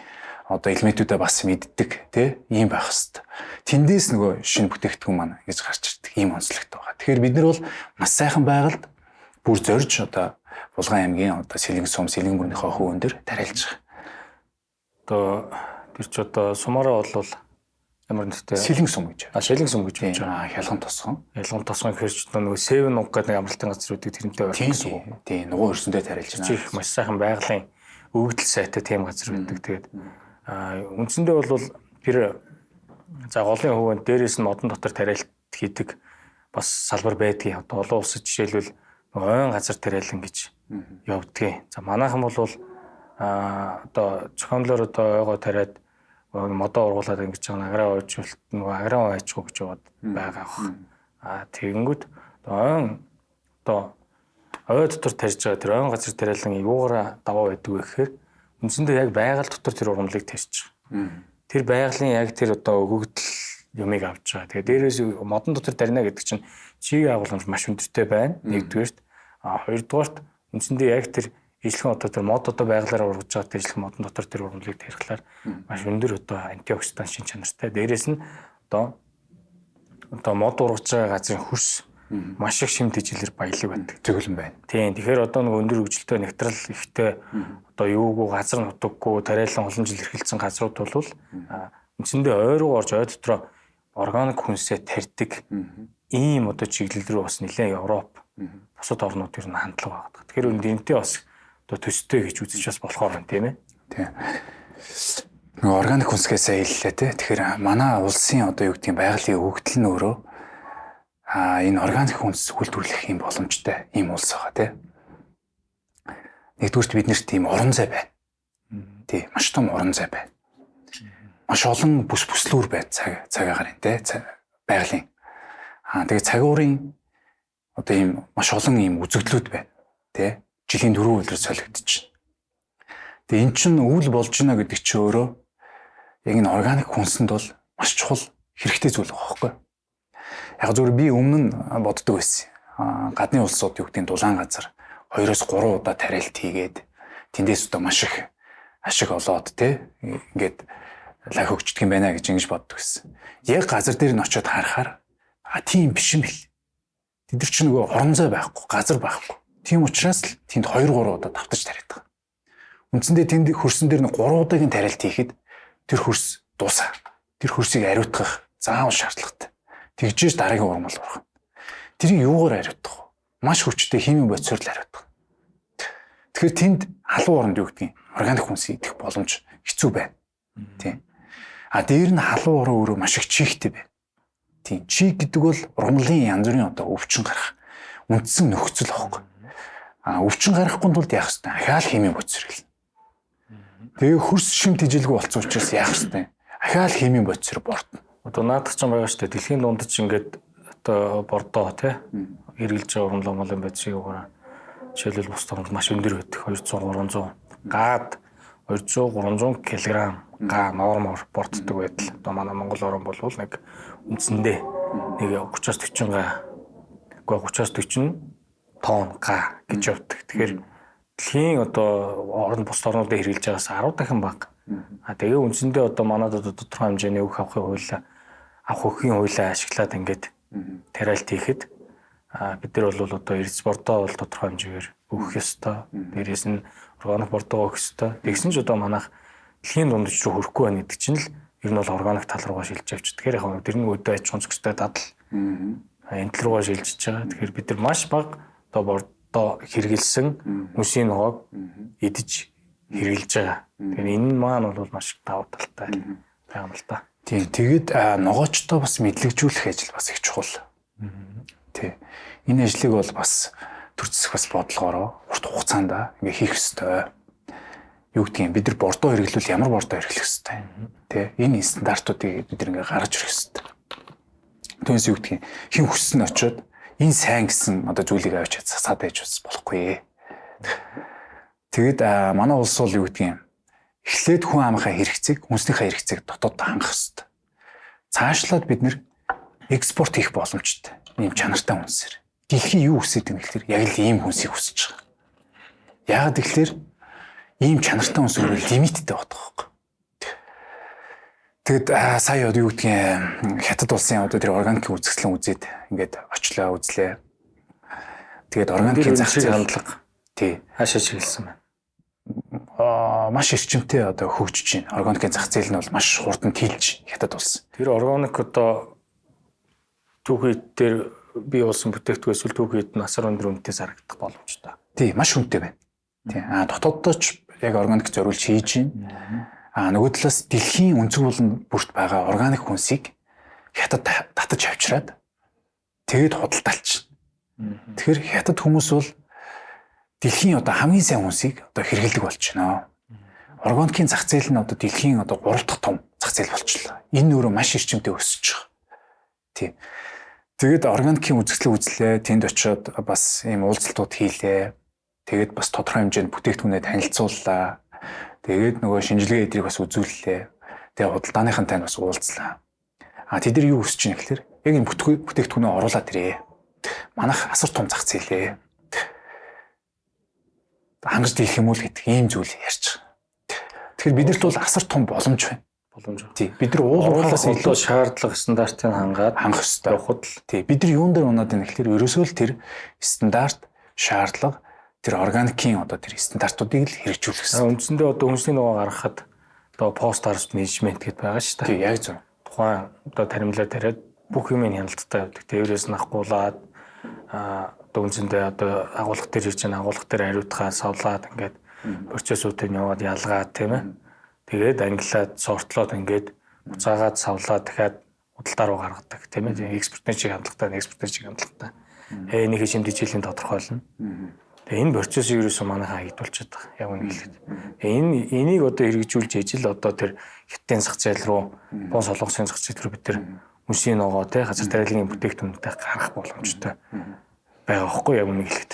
одоо элементүүдээ бас мэддэг тий ийм байх хэвээр. Тэндээс нөгөө шинэ бүтээгдэхүүн маань ингэж гарч ирдэг ийм онцлогтой байгаа. Тэгэхээр бид нар бол маш сайхан байгальд бүр зорж одоо Булган аймгийн одоо Сэлэн сум, Сэлэн мөрнийхөө хөвөн дээр тариалж байгаа. Одоо тэр ч одоо сумаараа бол ямар нэртэй Сэлэн сум гэж. Сэлэн сум гэж болж байгаа. Хялган тосгон. Хялган тосгон хэрч нөгөө Севен нуг гэдэг амралтын газруудыг тэрнтэй байх гэсэн үг. Тийм нугуун өрсөндөө тариалж байна. Чих маш сайхан байгалийн өгдөл сайтай тийм газар байдаг. Тэгээд үндсэндээ бол тэр за голын хөвөнд дээрээс нь модон дотор тариалт хийдэг бас салбар байдгийг. Одоо олон улсад жишээлбэл ойн газар тариалан гэж явдгийг. За манайхан бол одоо зохиомлоор одоо ойгоо тариад модоо ургуулад ингэж байгаа аграа уужуулт нөгөө аграа ачгүй гэж яваад байгаа бах. Тэгэнгүүт ойн одоо ой дотор тарьж байгаа тэр ойн газар тариалан юугаараа даваа байдаг вэ гэхээр үндсэндээ яг байгаль дотор тэр ургамлыг тарьж байгаа. Тэр байгалийн яг тэр одоо өгөгдөл юмыг авч байгаа. Тэгээ дээрээс модон дотор тарина гэдэг чинь чигийн агуулмж маш өндөртэй байна. Нэгдүгээрт хоёрдугаарт үндсэндээ яг тэр ижлэхэн одоо тэр мод одоо байгалаараа ургаж байгаа тэр ижлэхэн модон дотор тэр ургамлыг тарихлаар маш өндөр одоо антиоксидант шин чанартай. Дээрээс нь одоо мод ургаж байгаа газрын хөрс маш их шимт ижлэр баялаг байдаг. Зөвлөн байна. Тийм. Тэгэхээр одоо нэг өндөр хөгжилтэй нейтрал ихтэй одоо юугүй газар нутаггүй тариалан олон жил эрхэлсэн газрууд бол үндсэндээ ой руу орж ой дотроо органик хүнсээ тарьдаг ийм одоо чиглэл рүү бас нэлээд Европ бусад орнууд ер нь хандлага байгаа. Тэгэхээр энэтэй бас одоо төстэй гэж үзэж бас болохоор байна тийм ээ. Тийм. Нөгөө органик хүнсгээсээ хэллээ те. Тэгэхээр манай улсын одоо юу гэдгийг байгалийн өгдөл нь өөрөө энэ органик хүнс үйлдвэрлэх юм боломжтой ийм улс байгаа тий. Нэгдүгürt биднэрт тийм уран зай байна. Тий, маш том уран зай байна. Маш олон бүс бүслүүр байна цагаагаар тий байгалийн. Тэгээ цагуурын одоо ийм маш олон ийм үзэгдлүүд байна. Тий, жилийн 4 өдөр солигдчих. Тэгээ эн чинь өвөл болж гинэ гэдэг чи өөрөө яг энэ органик хүнсэнд бол маш чухал хэрэгтэй зүйл байгаа байхгүй. Яг зөвөр би өмнө нь боддог байсан. Гадны улсууд юу гэдэг нь дулаан газар 2-3 удаа тариалт хийгээд тэндээс одоо маш их ашиг олоод тий ингээд лаг хөгждөг юм байна гэж ингэж боддог байсан. Яг газар дээр нь очиод харахаар тийм биш юм бэл. Тэд нар ч нөгөө орон зай байхгүй, газар байхгүй. Тийм учраас л тэнд 2-3 удаа давтаж тариад байгаа. Үндсэндээ тэнд хөрсөн дээр нь 3 удаагийн тариалт хийхэд тэр хөрс дуусаа. Тэр хөрсийг ариутгах заавал шаардлагатай. Тэгжээж дараагийн ургамал ургах. Тэрийг юугаар ариутгах вэ? Маш хүчтэй химийн бодисоор л ариутгах. Тэгэхээр тэнд халуун оронд юу гэдгийг органик хүнс идэх боломж хэцүү байна. Тийм. А дээр нь халуун орон өөрөө маш их чихтэй байна. Тийм. Чих гэдэг бол ургамлын янз бүрийн одоо өвчин гарах үндсэн нөхцөл аахгүй. А өвчин гарахгүй тулд яах вэ? Ахаал химийн бодис хэрэглэнэ. Тэгээ хөрс шим тэжилгүй болсон учраас яах вэ? Ахаал химийн бодисээр бордно. Одоо наадах ч юм байгаа шүү дээ. Дэлхийн дунд ч ингээд одоо бордоо тий эргэлж байгаа уран ломлын бодис шиг байгаа. Жишээлбэл бус томд маш өндөр байдаг 200 300 гад 200 300 кг нормор борддог байтал. Одоо манай Монгол орн бол нэг үндсэндээ нэг 30-40 га 30-40 тонн га гэж явдаг. Тэгэхээр дэлхийн одоо орн бус орнуудад хэрэглэж байгаас 10 дахин бага. А тэгээ үндсэндээ одоо манад одоо тодорхой хэмжээний өөх авахын хуулиа ашиглаад ингээд тариалт хийхэд бид нар бол одоо эрдэс бордоо бол тодорхой хэмжээгээр өгөх ёстой. Дээрээс нь органик бордоо өгөх ёстой. Тэгсэн ч одоо манайх дэлхийн дундч руу хүрэхгүй байна гэдэг чинь л ер нь бол органик тал руугаа шилжиж явчих. Тэгэхээр яг тэр нэг өдөө аж ахуйн зохистой дадал энэ тал руугаа шилжиж байгаа. Тэгэхээр бид нар маш бага одоо бордоо хэрэгэлсэн хүнсийн ногоог идэж хэрэгжилж байгаа. Тэгэхээр энэ маань бол маш давуу талтай байгаа юм л да. Тийм. Тэгэд ногоочтой бас мэдлэгжүүлэх ажил бас их чухал. Тий. Энэ ажлыг бол бас төр зэсэх бас бодлогоороо урт хугацаанд ингээ хийх ёстой. Юу гэдгийг бид нар бордоо хэрэглүүл ямар бордоо хэрэглэх ёстой. Тий. Энэ стандартуудыг бид нар ингээ гаргаж ирэх ёстой. Түүнээс юу гэдгийг хэн хүссэн очиод энэ сайн гэсэн одоо зүйлийг авч засаад байж болохгүй. Тэгэд манай улс бол юу гэдгийг эхлээд хүн амынхаа хэрэгцээг, хүнснийхээ хэрэгцээг дотоод хангах ёстой. Цаашлаад бид нэр экспорт хийх боломжтой. Ийм чанартай хүнсээр. Дэлхий юу хүсэж байгаа юм гэхээр яг л ийм хүнсийг хүсэж байгаа. Яагаад гэвэл ийм чанартай хүнс өөрөө лимиттэй байдаг. Тэгэд сая юу гэдгийг хятад улсын одоо тэр органикийн үзэсгэлэн үзээд ингээд очлоо үзлээ. Тэгээд органикийн зах зээл хандлага тий хаашаа чиглэсэн байна. Маш эрчимтэй одоо хөгжиж байна. Органикийн зах зээл нь бол маш хурдан тэлж хятад улс. Тэр органик одоо түүхийд дээр бий болсон бүтээгдэхүүнээс үл түүхийд нь асар өндөр үнэтэй зарагдах боломжтой. Тий, маш үнэтэй байна. Тий. Дотооддоо ч яг органик зориулж хийж байна. Нөгөө талаас дэлхийн өнцөг болон бүрт байгаа органик хүнсийг хятад татаж авчираад тэгээд худалдаалж. Тэгэхээр хятад хүмүүс бол дэлхийн одоо хамгийн сайн хүнсийг одоо хэрэглэдэг болж байна. Органикийн зах зээл нь одоо дэлхийн одоо 3 дахь том зах зээл болчихлоо. Энэ өөрөө маш эрчимтэй өсөж байгаа. Тий. Тэгээд органикийн үзэсгэлэн үзлээ, тэнд очиод бас ийм уулзалтууд хийлээ. Тэгээд бас тодорхой хэмжээнд бүтээгдэхүүнээ танилцууллаа. Тэгээд нөгөө шинжилгээ эдрийг бас үзүүллээ. Тэгээд худалдааныхын тань бас уулзлаа. Тэд нар юу хүсэж байна гэхээр яг энэ бүтээгдэхүүнээ оруулаад ирээ. Манайх асар том зах зээлээ. Хангаж дийлэх юм уу гэдэг ийм зүйл ярьж байгаа. Тэгэхээр бидэрт бол асар том боломж байна. Боломж. Тий. Бид нар уулуулаас илүү шаардлага стандартыг хангах ёстой. Явахд л тий. Бид нар юун дээр унаад байна гэхээр ерөөсөө л тэр стандарт, шаардлага, тэр органикийн одоо тэр стандартуудыг л хэрэгжүүлэх хэрэгтэй. Үндсэндээ одоо хүнсний ногоо гаргахад одоо пост харвест менежмент гэдэг байгаа шүү дээ. Тий, яг зөв. Тухайн одоо таримлаа тариад бүх юм хяналттай байдаг. Тэрээс нь ахгуулаад одоо үндсэндээ одоо агуулга дээр ирж байгаа агуулга дээр хариуцгаа савлаад ингээд процессуудыг яваад ялгаад тийм ээ. Тэгээд ангилаад сортлоод ингээд буцаагаад савлаад дахиад худалдаа руу гаргадаг тийм ээ. Экспортын чиг хандлагатай, экспортын чиг хандлагатай. Энийг шимтгий жилийн тодорхойлно. Тэгээ энэ процессыг ерөөсөө манайхаа хийдүүлчихэж байгаа. Яг үнэ хэлээд. Энийг одоо хэрэгжүүлж ижил одоо тэр хятадын зах зээл рүү, бон солонгосын зах зээл рүү бид тэр хүнсний ногоо тий газар тариалан бүтээгдэхүүнтэй гаргах боломжтой байгаа байхгүй яг үнэ хэлээд.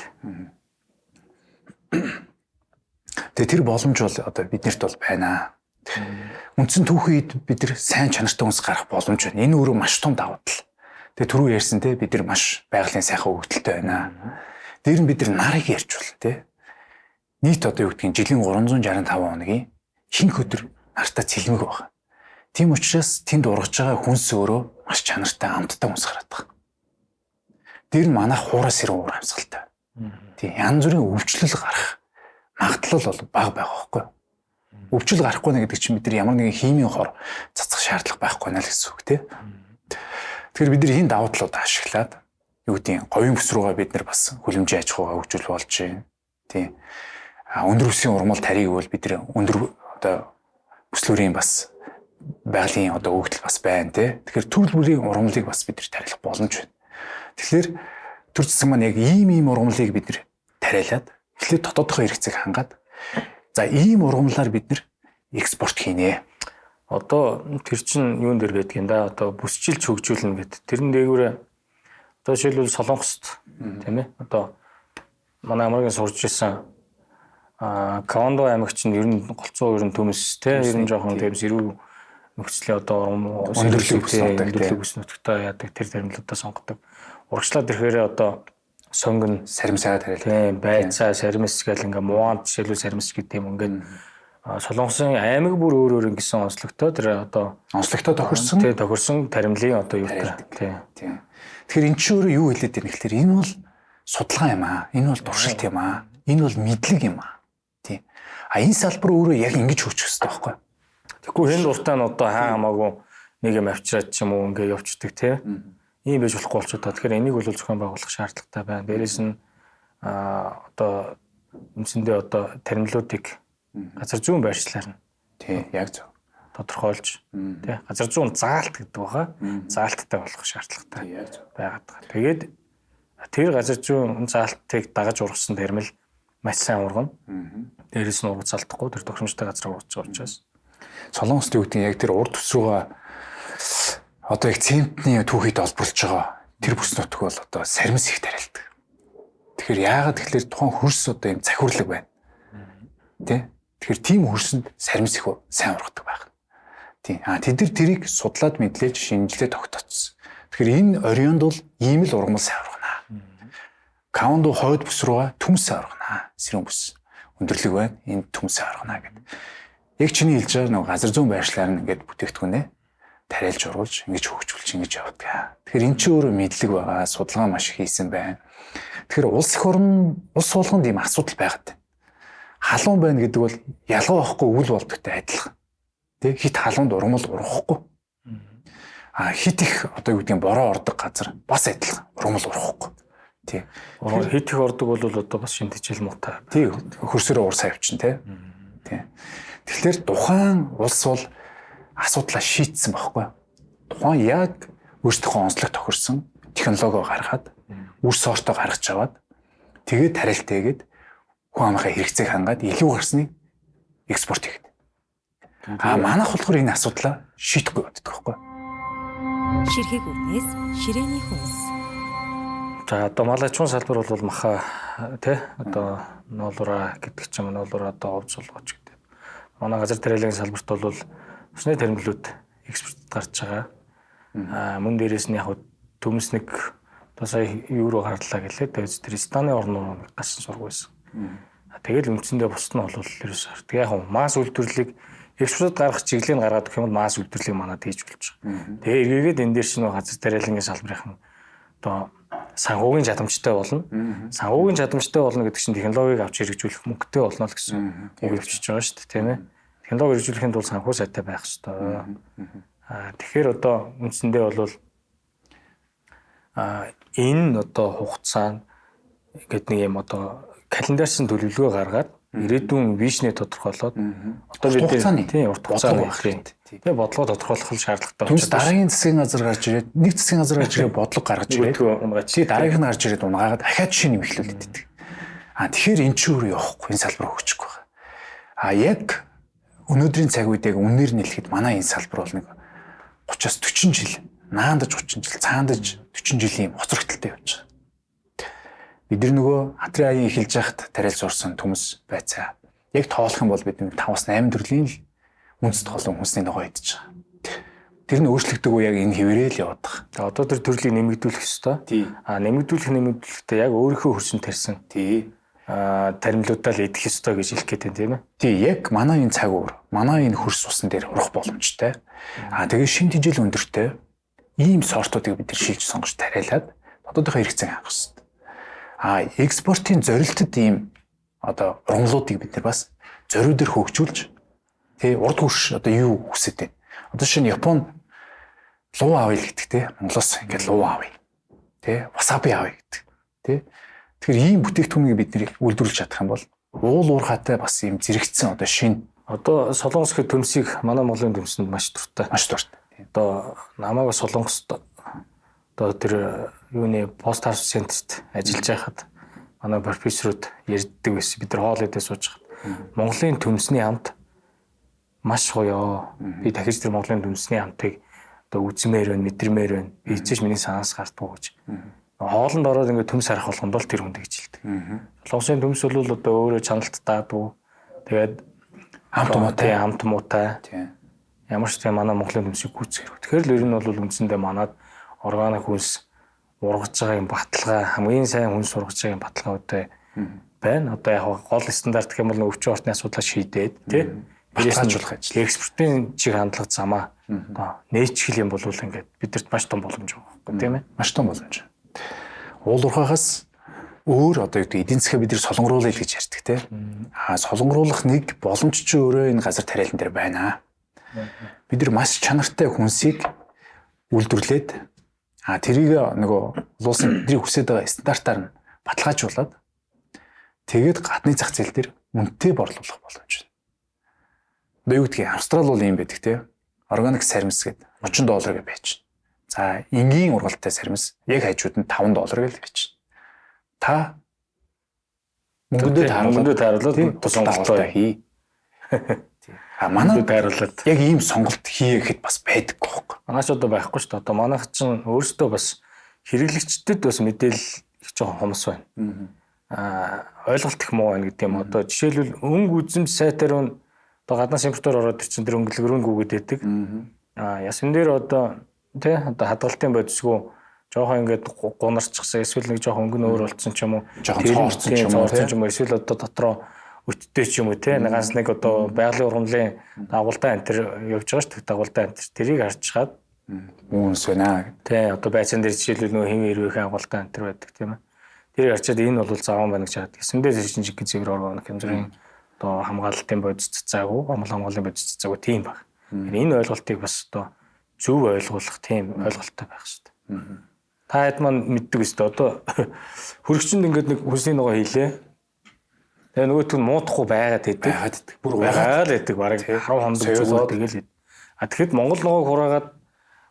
Тэгээ тэр боломж бол одоо биднэрт бол байна. Үндсэн түүхийд бид нар сайн чанартай хүнс гарах боломж байна. Энэ өөрөө маш том давуу тал. Тэгээ түрүү ярьсан те бид нар маш байгалийн сайхан хөгжилтэй байна. Дээр нь бид нар нарыг ярьж байна те. Нийт одоо юу гэдгийг жилийн 365 хоногийн хинх өдөр нартаа цэлмэг байна. Тийм учраас тэнд ургаж байгаа хүнс өөрөө маш чанартай амттай хүнс гараад байгаа. Дээр нь манайх хуураас ирэн уур амьсгалтай. Тийм янз бүрийн өвчлөл гарах магадлал бол бага байгаа байхгүй. Өвчл гарахгүй нэ гэдэг чинь бид нар ямар нэгэн химийн хор цацах шаардлага байхгүй нэ л гэсэн үг тий. Тэгэхээр бид нар энэ давуу талуудаа ашиглаад юу гэдгийг говийн бүс рүүгээ бид нар бас хүлэмжийн аж ахуйгаа хөгжүүл болж байна. Тий. өндөр үсгийн ургамал тарийг бол бид нэр өндөр одоо бүслүүрийн бас байгалийн одоо өгдөл бас байна тий. Тэгэхээр төрөл бүрийн ургамлыг бас бид нэр тариалах боломж байна. Тэгэхээр төр засаг маань яг ийм ургамлыг бид нэр тариалаад эхлээд дотоодынхоо хэрэгцээг хангаад за ийм ургамлаар бид нэр экспорт хийнэ. Одоо тэр чинь юун дээр байдаг юм да? Одоо бүсчилж хөгжүүлнэ гэдэг. Тэрэн дээгүүрээ одоо жишээлбэл Солонгост тийм ээ. Одоо манай Америкийн сурж ирсэн Кондо аймагч нь ер нь голцоо ер нь төмөс тийм ер нь жоохон тийм эрүү нөхцөлийн одоо өндөрлөг бүс нутагтаа яадаг тэр заримлуудаа сонгодог. Урагшлаад ирэхээр одоо сонгон саримсаа тариалдаг. Тийм байцаа саримс гэл ингээ муунд жишээлбэл саримс гэдэг юм ингээд Солонгосын аймаг бүр өөр ингэсэн онцлогтой тэр одоо онцлогтой тохирсон тий тохирсон таримлын одоо юу гэдэг тийм. Тэгэхээр эн чинь өөрөө юу хэлээд байна гэхээр энэ бол судалгаа юм аа. Энэ бол туршилт юм аа. Энэ бол мэдлэг юм аа. Тийм. Энэ салбар өөрөө яг ингэж хөгжих хэрэгтэй байхгүй. Тэгэхгүй энэ дуртай нь одоо хаа хамаагүй нэг юм авчираад ч юм уу ингээ явчихдаг тий. Ийм байж болохгүй болчиход. Тэгэхээр энийг бол зохион байгуулах шаардлагатай байна. Дээрээс нь одоо үндсэндээ одоо таримлуудыг газар зүүн байршлаар нь тий яг зөв тодорхойлж тий газар зүүн заалт гэдэг байгаа. Заалттай болох шаардлагатай байгаад байгаа. Тэгээд тэр газар зүүн заалтыг дагаж ургасан тармил маш сайн ургана. Дээрээс нь ургац алдахгүй тэр тохиромжтой газар ургаж байгаа учраас Солонгост юу гэдэг нь яг тэр урд төс рүүгээ одоо яг цементний түүхийд олборлож байгаа тэр бүс нутг бол одоо саримс их тариалдаг. Тэгэхээр яагаад тэгэхээр тухайн хөрс одоо юм захиурлаг байна. Тэ? Тэгэхээр тийм хөрсөнд саримс их сайн ургадаг байх. Тийм. Тэд нар тэрийг судлаад мэдлээж шинжилгээ тогтооцсон. Тэгэхээр энэ орионд бол ийм л ургамал сайн ургана. Кондо хойд бүс рүүгээ төмс сайн ургана. Сэрүүн бүс өндөрлөг байна. Энэ төмс сайн ургана гэдэг. Яг чиний хэлж байгаа нэг газар зүүн байршлаар нь ингээд бүтээгдэхүүнээ тариалж оруулж ингэж хөгжүүлж ингэж явдаг. Тэгэхээр эн чинь өөрөө мэдлэг байгаа. Судалгаа маш их хийсэн байна. Тэгэхээр улс их орн улс болгонд ийм асуудал байгаад байна. Халуун байна гэдэг бол ялгаа واخгүй үл болдогтой адилхан. Тэ хит халуунд ургамал ургахгүй. Хит их одоо юу гэдэг нь бороо ордог газар бас адилхан ургамал ургахгүй. Тий. Хит их ордог бол одоо бас шинжил муутай. Тий хөрсөрөө урсаа явчин тий. Тий. Тэгэхээр тухайн улс бол асуудлаа шийдсэн байхгүй. Тухайн яг өөрсдийнхөө онцлог тохирсон технологи гаргаад үр соортоо гаргаж аваад тэгээд тариалтайгээд хүн амынхаа хэрэгцээг хангаад илүү гарсныг экспорт хийгээд. Манайх болохоор энэ асуудлаа шийдэхгүй байдаг байхгүй. Ширхэг үрнээс ширээний хүнс. За одоо малачун салбар бол маха тий одоо ноолура гэдэг ч юм ноолура одоо овц сулгооч гэдэг. Манай газар тариалагын салбарт бол усны таримлууд экспортод гарч байгаа. Мөн дээрээс нь яг төмс нэг одоо сая евро гарлаа гэлээ. Тэгээд тэр Станы орноо гасан сургуу байсан. Тэгэл үндсэндээ бусд нь бол ерөөс хардаг. Яг масс үйлдвэрлэлийг экспортод гаргах чиглэлийг гаргаад өгөх юм бол масс үйлдвэрлэлийг манад хийж болж байгаа. Тэгээ эргээгээд энэ дээр чинь газар тариалагын салбарын одоо санхүүгийн чадамжтай болно. Санхүүгийн чадамжтай болно гэдэг чинь технологиг авч хэрэгжүүлэх мөнгөтэй болно л гэсэн үг явчихж байгаа шүү дээ, тийм ээ. Технологи хэрэгжүүлэхийн тулд санхүү сайтай байх ёстой. Тэгэхээр одоо үндсэндээ бол энэ одоо хугацаанд гэдэг нэг юм одоо календарсан төлөвлөгөө гаргаад ирээдүйн вижнээ тодорхойлоод одоо бид тийм урт хугацааны байх хэрэгтэй. Тэгээ бодлого тодорхойлох шаардлагатай. Түнс дараагийн засгийн газар гарч ирээд нэг засгийн газар гарч ирээд бодлого гаргаж ирээд тэгээ дараагийнх нь гарч ирээд унгаагаад дахиад жишээ нэмэхлүүлээд идэг. Тэгэхээр эн чинь өөрөө явахгүй энэ салбар хөгжихгүй байна. Яг өнөөдрийн цаг үед яг үнээр нэлэхэд манай энэ салбар бол нэг 30-аас 40 жил наандаж 30 жил цаандаж 40 жилийн хоцрогдолтой явж байгаа. Бид нөгөө хатрын аян эхэлж яхад тариалж урсан төмс байцаа. Яг тоолох юм бол бид 5-8 төрлийн л үндэс тоолон хүнсний ногоо идэж байгаа. Тэр нь өөрчлөгдөг үе яг энэ хэвээрээ л яваад байгаа. Одоо тэр төрлийг нэмэгдүүлэх ёстой. Нэмэгдүүлэхдээ яг өөрийнхөө хөрсөн тарьсан. Таримлуудаа л идэх ёстой гэж хэлэх гээд байна, тийм ээ. Яг манай энэ цаг уур, манай энэ хөрс усан дээр урах боломжтой. Тэгээ шин тижэл өндөртэй ийм сортуудыг бид шилж сонгож тариалаад дотоодынхоо хэрэгцээг хангах ёстой. Экспортын зорилтод ийм одоо ургамлуудыг бид бас зориудаар хөгжүүлж урд хөрш одоо юу хүсэж байна. Одоо шинэ Японд луу авъя гэдэг те Монголоос ингээд луу авъя. Васаби авъя гэдэг. Тэгэхээр ийм бүтээгдэхүүнийг бид нэр үйлдвэрлэж чадах юм бол уул уурхаатай бас юм зэрэгцсэн одоо шин Одоо Солонгос гэх төмсийг манай Монголын төмсөнд маш дуртай. маш дуртай. Одоо намайг Солонгост одоо тэр юуны пост харс центрт ажиллаж байхад манай профессорууд ярьддаг байсан. Бид нар хоол идэж сууж хаад Монголын төмсний амт маш гоё. Би дахиж тэр Монголын төмсний амтыг одоо үзмээр байна, мэдрэмээр байна. Би эцэж миний санаас гардгүй гэж. Хоолнд ороод ингээд төмс харах болгонд бол тэр хүнд гэж хэлдэг. Солонгосын төмс бол одоо өөрөө чаналт даадаг. Тэгээд хамт муутай. Ямар ч тийм манай Монголын төмсийг гүйцэтгэх. Тэгэхээр л ер нь бол үндсэндээ манад органик хүнс ургаж байгаа юм баталгаа хамгийн сайн хүнс ургаж байгаа юм баталгаа үүтэй байна. Одоо яг гол стандарт гэх юм бол өвчин ортны асуудлаа шийдээд тий баталгаажуулах ажил. Экспортын чиг хандлага замаа одоо нээчихэл юм бол ингээд бидэрт маш том боломж байгаа тийм ээ. Маш том боломж. Уул уурхаагаас өөр одоо юу гэдэг эдийн засгаа бид нар солонгоруулъя гэж ярьдаг тий. Солонгоруулах нэг боломж ч өөрөө энэ газар тариалан дээр байна. Бид нар маш чанартай хүнсийг үйлдвэрлээд тэрийг нөгөө улсын бидний хүсэж байгаа стандартаар нь баталгаажуулаад тэгээд гадны зах зээл дээр үнэтэй борлуулах боломж байна. Одоо юу гэдгийг Австрали бол юм байдаг тий. Органик сармис гэдэг $30 гэж байж. За энгийн ургалтай сармис яг хажууд нь $5 гэж байж. Та мөнгөдөө тааруулаад сонголтоо хий. Манай тааруулаад яг ийм сонголт хий гэхэд бас байдаг гоохоо. Манайч одоо байхгүй шүү дээ. Одоо манайх чинь өөрсдөө бас хэрэглэгчдэд бас мэдээлэл их жоохон хомс байна. Ойлголт их муу байна гэдэг юм. Одоо жишээлбэл өнгө үзэмж сайтаар нь одоо гаднаас импортоор ороод ирсэн тэр өнгөлгөрөнгүүгээд байдаг. Ясн дээр одоо тий одоо хадгалтын бодисгүй жоохон ингээд гунарчсан эсвэл нэг жоохон өнгө нөөр болцсон ч юм уу. Жоохон цоорсон ч юм уу. Эсвэл одоо дотроо өттэй ч юм уу тий ганц нэг одоо байгалийн ургамлын дагуултай энэ төр явж байгаа шүү дээ дагуултай энэ төр тэрийг харж чаад үүнс байна. Тий одоо байцаан дээр жишээлбэл нөө хэвэн ирвэхэн агуултай энэ төр байдаг тийм ээ. Тэрийг харчаад энэ бол заван байна гэж чаад. Эсэндээ чинь жиг зэвэр органик хэмжээний одоо хамгаалалтын бодис цацаагүй, амал хамгааллын бодис цацаагүй тийм баг. Энэ ойлголтыг бас одоо зөв ойлгуулах тийм ойлголттой байх шүү дээ. Та хэд маань мэддэг өстой одоо хөрөгчөнд ингээд нэг хүнсний ногоо хийлээ. Тэгээ нөгөөт нь муудахгүй байгаад байдаг. Бүр байгаад байдаг. Бараг 10 хонд зүгээр тэгэл. Тэгэхэд Монгол ногоог хураагаад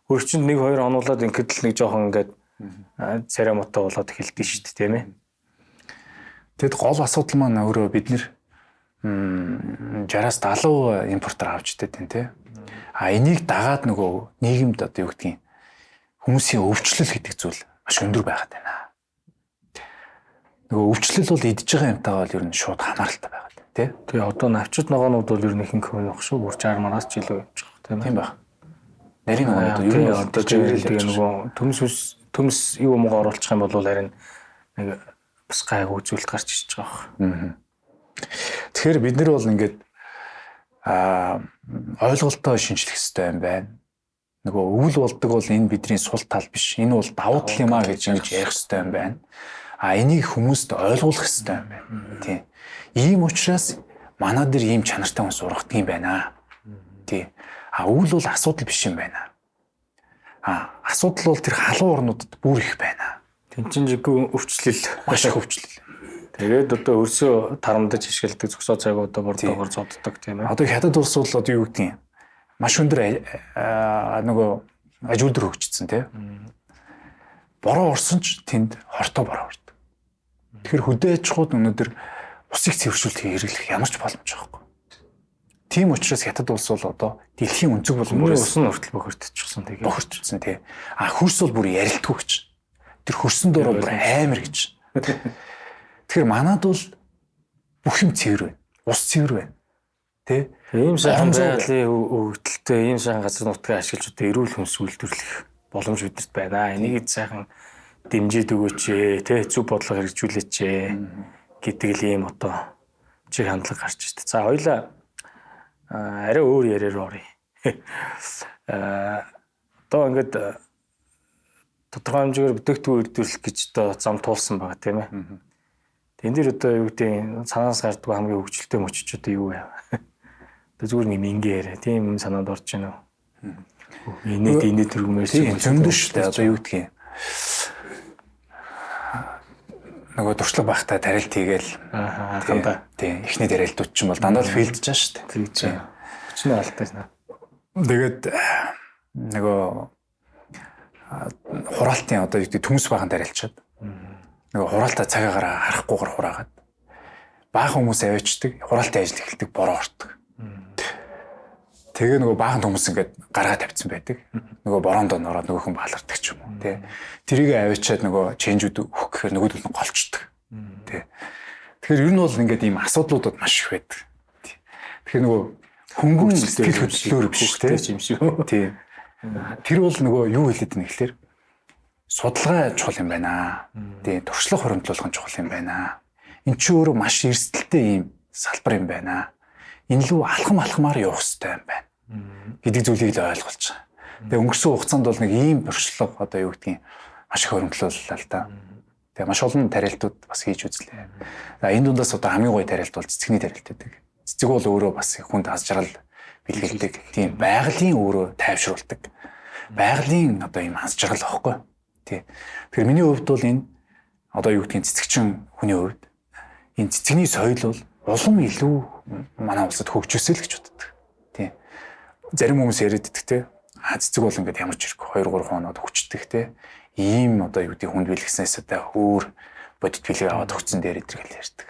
хөрөгчөнд 1-2 онуулаад ингээд л нэг жоохон ингээд церемонтой болоод эхэлдэг шүү дээ тийм ээ. Тэгэд гол асуудал маань өөрөө бид нэр 60-аас 70% импортоор авч идэх тийм тий. Энийг дагаад нөгөө нийгэмд одоо юу гэдгийг хүмүүсийн өвчлөл гэдэг зүйл маш өндөр байгаад байна. Нөгөө өвчлөл бол идж байгаа юмтайгаа бол ер нь шууд хамааралтай байгаад байна тий. Тэгээ одоо навчид ногоонууд бол ер нь ихэнх байх шүү. Бүр 60 манаас ч илүү явж байгаа тийм байх. Нарийн ногоонууд ер нь одоо тэгээ нөгөө төмс юу муу оруулах юм бол харин нэг бас гайгүй зүйлд гарч ирж байгаа байх. Тэгэхээр бид нар бол ингээд ойлголтоо шинжлэх хэрэгтэй юм байна. Нөгөө өвөл болдог бол энэ бидний сул тал биш. Энэ бол давуу тал юм а гэж ингэж ярих хэрэгтэй юм байна. Энийг хүмүүст ойлгуулах хэрэгтэй юм байна. Тийм. Ийм учраас манай дээр ийм чанартай хүмүүс ургадаг юм байна. Тийм. Өвөл бол асуудал биш юм байна. Асуудал бол тэр халуун орнуудад бүр их байна. Тэнцэнжиггүй өвчлөл, маш их өвчлөл. Тэгээд одоо өрсөө тарамдаж ашигладаг зөксөө цагуудаа бордоогоор зодддаг тийм ээ. Одоо хятад улс бол одоо юу гэдгийг маш өндөр нөгөө ажилтар хөгжсөн тийм. Бороо орсон ч тэнд хортой бороо ордог. Тэгэхээр хөдөө аж ахуйд өнөөдөр усыг цэвэршүүлэхийг хэрэглэх ямар ч боломж байхгүй. Тийм учраас хятад улс бол одоо дэлхийн өнцөг болгоомжтой ус нь хүртэл бохирдчихсан тэгээд бохирдчихсан тийм. Хөрс бол бүр ярилдаггүй гэж. Тэр хөрсөн дөрөв бүр амар гэж. Тэгэхээр манад бол бүх юм цэвэр байна. Ус цэвэр байна. Тэ? Ийм сайхан байгалийн өвдөлтөй ийм сайхан газар нутгийг ашиглаж одоо эрүүл хүнс үйлдвэрлэх боломж бидэрт байна. Энийг сайхан дэмжиж өгөөч ээ. Тэ? Зөв бодлого хэрэгжүүлээч ээ гэдэг л ийм одоо чиг хандлага гарч ирсэн. За хоёлаа арай өөр яриаар оръё. Одоо ингээд тодорхой хэмжээгээр бүтээгдэхүүн үйлдвэрлэх гэж одоо зам туулсан байгаа тийм ээ. Тэн дээр одоо юу гэдэг санаас гардаг хамгийн хөгжилтэй мөчч одоо юу вэ? Одоо зүгээр нэг мингээр тийм санаанд орж байна уу? Инээд төргмөөс зөндөө шүү дээ. Одоо юу гэдгийг нөгөө туршлага байхдаа тариалт хийгээл анхандаа. Тийм эхний тариалтууд ч юм бол дандаа л фейлдэж байгаа шүү дээ. Тэгж өчнөө алдаж байна. Тэгээд нөгөө хураалтын одоо юу гэдэг төмс баахан тариалчаад нөгөө хураалтаа цагаагаар харахгүйгээр хураагаад баахан хүмүүс авчдаг, хураалтын ажил эхэлдэг, бороо ортдог. Тэгээ нөгөө баахан хүмүүс ингээд гаргаа тавьсан байдаг. Нөгөө бороонд ороод нөгөө хүн баалардаг ч юм уу тий. Тэрийг авчиад нөгөө ченжүүд өгөх гэхээр нөгөөдөл нь голчдөг. Тий. Тэгэхээр ер нь бол ингээд ийм асуудлуудад маш их байдаг. Тий. Тэгэхээр нөгөө хөнгөн сэтгэл хөдлөлөөр биш юм шиг. Тий. Тэр бол нөгөө юу хэлээд байна гэхээр судалгаа чухал юм байна. Тий. Туршлага хуримтлуулах нь чухал юм байна. Энд чинь өөрөө маш эрсдэлтэй ийм салбар юм байна. Энэ лүү алхамаар явах хэрэгтэй юм байна гэдэг зүйлийг л ойлгуулж байгаа. Тэгээ өнгөрсөн хугацаанд бол нэг ийм туршлага одоо юу гэдгийг маш их хөрөнгөлүүллээ л да. Тэгээ маш олон тариалтууд бас хийж үзлээ. За энэ дундаас одоо хамгийн гоё тариалт бол цэцэгний тариалт байдаг. Цэцэг бол өөрөө бас хүнд аз жаргал бэлгэлдэг. Тийм байгалийн өөрөө тайвшруулдаг. Байгалийн одоо ийм аз жаргал واخгүй. Тий. Тэгэхээр миний хувьд бол энэ одоо юу гэдгийг цэцэгчин хүний хувьд энэ цэцэгний соёл бол улам илүү манай улсад хөгжөөсэй л гэж боддог. Тийм. Зарим хүмүүс яриад идэх те. Цэцэг бол ингээд ямар ч хэрэг 2-3 хоноод хүчдэг те. Ийм одоо юу гэдэг хүнд бэлгэснээс одоо өөр бодит бэлэг аваад өгцөн дээр идэр гэл ярьдаг.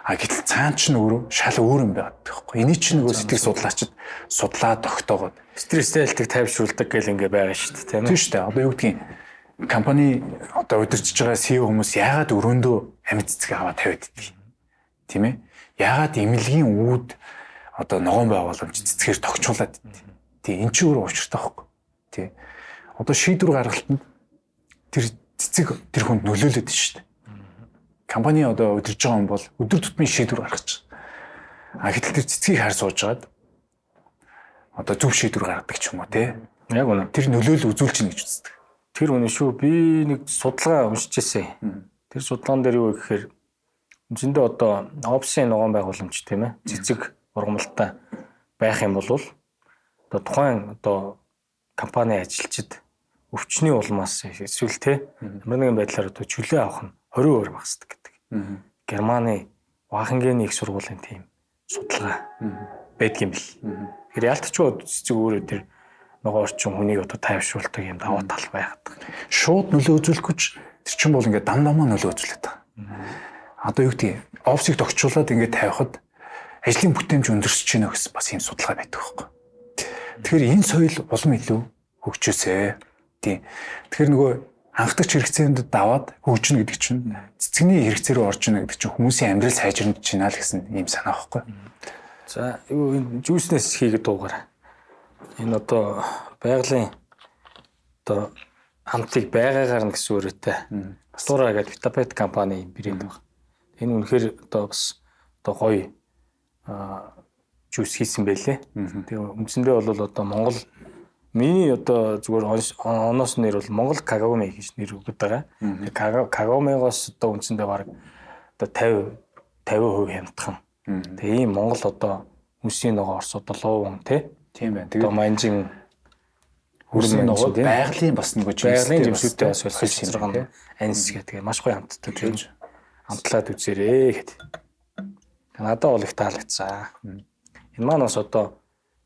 Гэтэл цаан ч нөгөө шал өөр юм байгаад байхгүй. Эний чинь нөгөө сэтгэл судлаачид судлаа тогтоогоод Стресстэй альтыг тайвшруулдаг гэл ингээ байгаа шүү дээ тийм ээ. Тийм шүү дээ. Одоо юу гэдгийг компани одоо удирдах байгаа CEO хүмүүс яагаад өрөөндөө амьд цэцэг аваад тавиад идэх тийм ээ? Яагаад эмнэлгийн үүд одоо ногоон байгууламж цэцгээр тогтчуулаад идэх. Тийм эн чинь өөрөө учиртай байхгүй. Тийм. Одоо шийдвэр гаргалтанд тэр цэцэг тэр хүнд нөлөөлөд байна шүү дээ. Компани одоо удирж байгаа юм бол өдөр тутмын шийдвэр гаргаж байгаа. Гэтэл тэр цэцгийг хар суужгаад одоо зөв шийдвэр гаргадаг ч юм уу те. Яг үнэ. Тэр нөлөөлөл үзүүлж гин гэж үздэг. Тэр үнэ шүү. Би нэг судалгаа уншиж ирсэн. Тэр судалгаан дээр юу гэхээр үндсэндээ одоо опсын ногоон байгууламж тийм ээ. Цэцэг ургамалтай байх юм бол одоо тухайн одоо компани ажилчид өвчний улмаас эсвэл те ямар нэгэн байдлаар одоо чөлөө авах нь 20% багасдаг гэдэг. Германы Вахенгийн их сургуулийн тийм судалгаа байдаг юм бэл. Тэр ялтчгүй цэцэг өөрөө тэр нөгөө орчин хүнийг одоо тайвшруулдаг юм даваа тал байгаад. Шууд нөлөө үзүүлэхгүй ч тэр чинь бол ингээд дамдамаа нөлөө үзүүлээд байгаа. Одоо юу гэдэг офсыг тогтчуулаад ингээд тавихад ажлын бүтээмж өндөрсөж байна гэсэн бас ийм судалгаа байдаг байхгүй. Тэгэхээр энэ соёл улам илүү хөгжөөсэй. Тийм. Тэгэхээр нөгөө анхдагч хэрэгцээнд даваад хөгжинө гэдэг чинь цэцэгний хэрэгцээ рүү орж ийнэ гэдэг чинь хүмүүсийн амьдрал сайжирч байна л гэсэн ийм санаа байхгүй. За юу энэ жүүснээс хийгээд дуугаараа. Энэ одоо байгалийн одоо хамтыг байгаагаар нь гэсэн үүрэгтэй. Астура гэдэг Витапет компани брэнд байна. Энэ үнэхээр одоо бас одоо гоё жүүс хийсэн байлээ. Тэгээ үндсэндээ бол одоо Монгол миний одоо зүгээр оноос нэр бол Монгол Кагоме гэж нэр өгöd байгаа. Кагомегоос одоо үндсэндээ баг одоо 50% хямдхан. Тэгээ ийм Монгол одоо хүнсийн ногоо Орос одоо луун тийм байна. Тэгээ манжин хүнсийн ногоо байгалийн бас нөгөө байгалийн жимсүүдтэй бас болох шилжиргэн анс гэдэг маш гоё хамттай тийм хамтлаад үзээрэй гэдэг. Надад бол их таалагдсан. Энэ маань бас одоо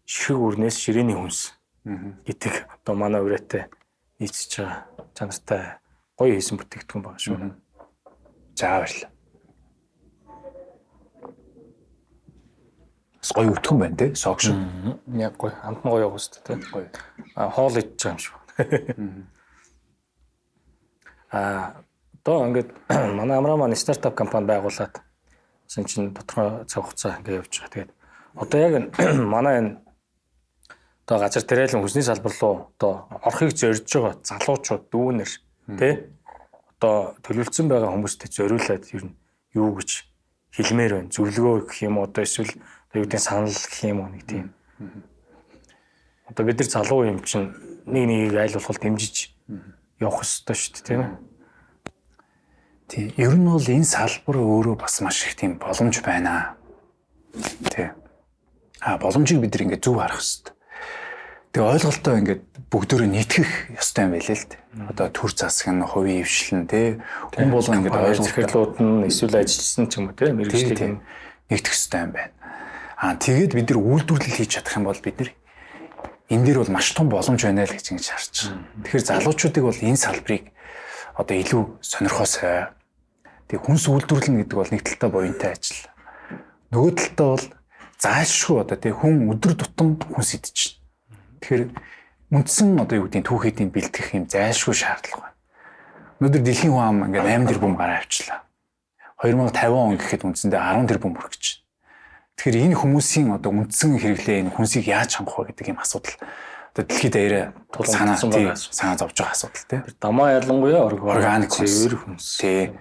ширхэг үрнээс ширээний хүнс гэдэг одоо манай өрөөтэй нийцэж байгаа чанартай гоё хийсэн бүтээгдэхүүн байна шүү. За баярлалаа. Гоё өтгөн байна те сог шиг. Яг гоё амтан гоё явах хэрэгтэй те. Гоё. Хоол идэж байгаа юм шиг. Одоо ингээд манай Амраа маань стартап компани байгуулад гэсэн чинь тодорхой цаг хугацаа ингээд явж байгаа. Тэгээд одоо яг манай энэ одоо газар тариалан хүнсний салбар руу одоо орохыг зорж байгаа залуучууд дүүнэр тий одоо төлөвлөсөн байгаа хүмүүстэй зориулаад ер нь юу гэж хэлмээр байна. Зөвлөгөө гэх юм уу одоо эсвэл юу гэдэг санал гэх юм уу нэг тийм. Одоо бид нар залуу юм чинь нэг нэгийг айл болох дэмжиж явах ёстой шүү дээ тийм ээ. Тийм. Ер нь бол энэ салбар өөрөө бас маш их тийм боломж байна. Тийм. Боломжийг бид нар ингээд зөв харах ёстой. Тэгээ ойлголтоо ингээд бүгдөө нийтгэх ёстой юм байлээ л дээ. Одоо төр засаг нь хувийн хвшлэн тий хүн болгоо ингээд ойлголтууд нь эсвэл ажилласан ч юм уу тий мэрэгчлэг нэгтгэх ёстой юм байна. Тэгээд бид нар үйлдвэрлэл хийж чадах юм бол бид нар энэ дээр бол маш том боломж байна л гэж ингэж харж байгаа. Тэгэхээр залуучуудыг бол энэ салбарыг одоо илүү сонирхосоо. Тэг хүнс үйлдвэрлэл гэдэг бол нэг талтай буянтай ажил. Нөгөө талтай бол заашгүй одоо тэг хүн өдөр тутам хүнс идэж байна. Тэгэхээр үндсэн одоо юу гэдгийг түүхийдийн бэлтгэх юм зайлшгүй шаардлага байна. Өнөөдөр дэлхийн хүн ам ингээд 8 тэрбум гараа авчлаа. 2050 он гэхэд үндсэндээ 10 тэрбум хүрэх гэж. Тэгэхээр энэ хүмүүсийн одоо үндсэн хэрэглээ энэ хүнсийг яаж хангах вэ гэдэг юм асуудал. Одоо дэлхийд даяараа санаа зовж байгаа асуудал тийм. Дамаа ялангуяа органик цэвэр хүнс. Тийм.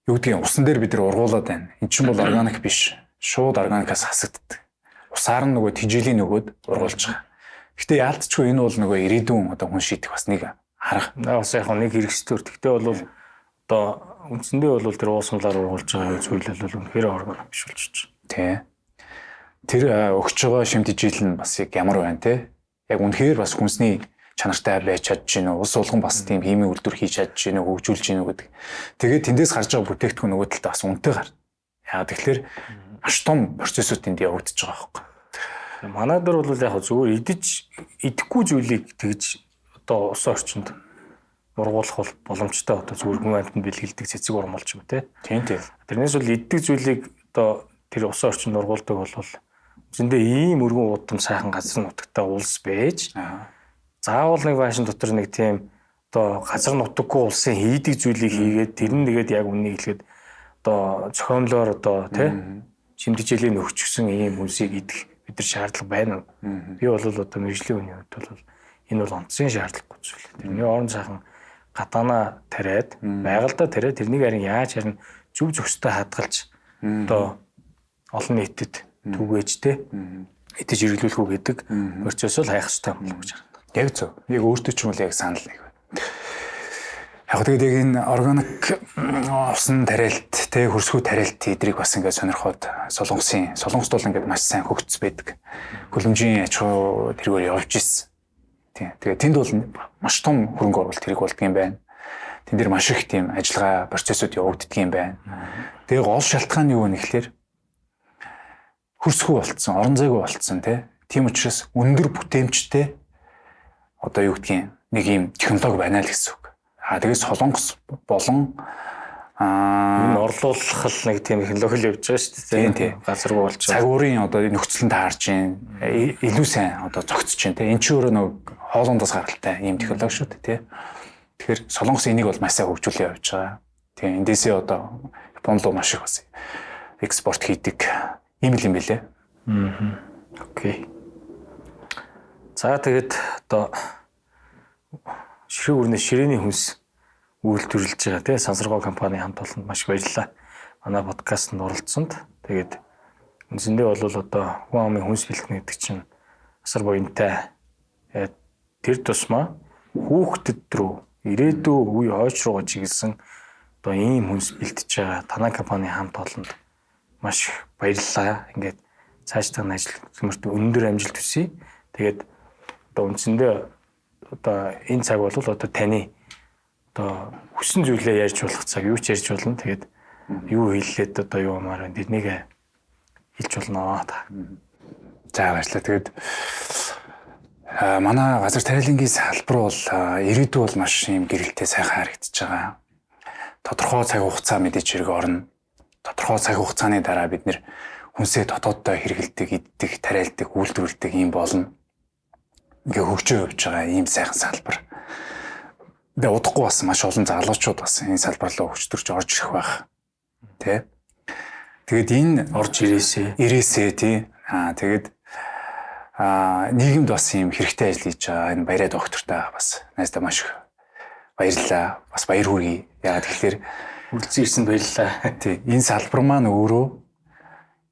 Юу гэдгийг усан дээр бид нар ургуулад байна. Энд чинь бол органик биш. Шууд органикаас хасагддаг. Усаар нь нөгөө тижээлийн нөгөөд ургуулж байгаа. Гэхдээ яалтчгүй энэ бол нөгөө ирээдүйн одоо хүн шийдэх бас нэг арга. Бас яг нэг хэрэгсдэр. Гэхдээ бол одоо үндсэндээ бол тэр уусмлаар ургуулж байгаа зүйл бол үнэхээр органик биш болчихж байна. Тий. Тэр өгч байгаа шимтгийл нь бас яг ямар байна те? Яг үнэхээр бас хүнсний чанартай байж чадж гинэ. Улс болгон бас тийм химийн үйлдвэр хийж чадж гинэ, хөгжүүлж гинэ гэдэг. Тэгээд тэндээс гарч байгаа бүтээгдэхүүн нөгөө талд бас үнэтэй гарна. Яа тэгэхээр маш том процессууд энд явагдаж байгаа байхгүй. Манай дээр бол яг зүгээр идэхгүй зүйлийг тэгж одоо ус орчинд ургуулах боломжтой одоо зүгээр хүн амьтанд бэлгэлдэг цэцэг урам болж юм те. Тийм. Тэрнээс бол иддэг зүйлийг одоо тэр ус орчинд ургуулдаг бол зөндөө ийм өргөн удам сайхан газар нутагтай улс байж заавал нэг байшин дотор нэг тийм одоо газар нутаггүй улсын хийдэг зүйлийг хийгээд тэр нь нэгээд яг үннийг хэлгээд одоо зохиомлоор одоо тий шимтгийлээ нөхчсөн ийм хүнсийг идэх бид нар шаардлага байна уу? Би бол одоо мэржлийн үеийн хувьд бол энэ бол онцгийн шаардлагагүй зүйл. Тэрний орон сайхан гадаанаа тариад байгальдаа тариад тэрнийг харин зөв зөвхөстэй хадгалж одоо олон нийтэд түгээжтэй идэж иргэлүүлэх үү гэдэг процесс бол хайх хэрэгтэй юм гэж харагдав. Яг зөв. Яг өөртөө ч юм уу яг санал нэг байна. Яг тэгээд яг энэ органик усан тариалт тэ хөрсгөө тариалт эдрийг бас ингээд сонирхоод солонгост бол ингээд маш сайн хөгжиж байдаг. Хөлөмжийн аж ахуй тэргээр явж ирсэн. Тийм. Тэгээд тэнд бол маш том хөрөнгө оруулалт хэрэг болдго юм байна. Тэн дээр маш их тийм ажиллагаа процессууд явагддаг юм байна. Тэгээ гол шалтгаан нь юу вэ гэхээр хөрсгөө болцсон, орон зайгүй болцсон тийм учраас өндөр бүтээмжтэй одоо юу гэдгийг нэг юм технологи байна л гэсэн үг. Тэгээд солонгос болон энэ орлуулах л нэг тийм технологи явж байгаа шүү дээ. Газаргүй болж байгаа. Цаг уурын одоо нөхцөл нь таарж байна. Илүү сайн одоо зогцож байна. Энд чинь өөрөө нэг хоолундаас гаралтай ийм технологи шүү дээ. Тэгэхээр солонгос энийг бол маш сайн хөгжүүлээ явж байгаа. Тийм эндээсээ одоо Японд руу маш их бас экспорт хийдэг ийм л юм билээ. Окей. За тэгээд одоо ширхэг өрнөс ширээний хүнс үйлдвэрлэж байгаа тийм сансаргоо компани хамт олонд маш баярлалаа. Манай подкастт оролцсонд. Тэгээд үндсэндээ бол одоо хүн амын хүнс бэлтгэн гэдэг чинь асар буянтай. Тэр тусмаа хүүхдэд рүү ирээдүй үе хойч руугаа чиглэсэн одоо ийм хүнс бэлтэж байгаа танай компани хамт олонд маш баярлалаа. Ингээд цаашдаа ажил гэмэрт өндөр амжилт хүсье. Тэгээд одоо үндсэндээ одоо энэ цаг бол одоо таны одоо хүссэн зүйлээ ярьж болох цаг юу ч ярьж болно. Тэгээд юу хэллээд одоо юу юмар энийг хэлж болно та. За баярлалаа. Тэгээд манай газар тариалангийн салбар бол ирээдүй бол маш юм гэрэлтэй сайхан харагдаж байгаа. Тодорхой цаг хугацаа мэдээж хэрэг орно. Тодорхой цаг хугацааны дараа бид нэр хүнсээ дотооддоо хэрэгэлдэг, иддэг, тариалдаг, үйлдвэрлэдэг юм болно. Ингээ хөгжөө явж байгаа ийм сайхан салбар. Тэгээ удахгүй бас маш олон залуучууд бас энэ салбар руу хөчтөрч орж ирэх байх. Тэ. Тэгээд энэ орж ирээсээ тий. Тэгээд нийгэмд бас ийм хэрэгтэй ажил хийж байгаа энэ баяраа доктортой бас найздаа маш их баярлалаа. Бас баяр хүргэе. Яагаад тэгэхээр үргэлжлэн ирсэн баярлалаа. Тий. Энэ салбар маань өөрөө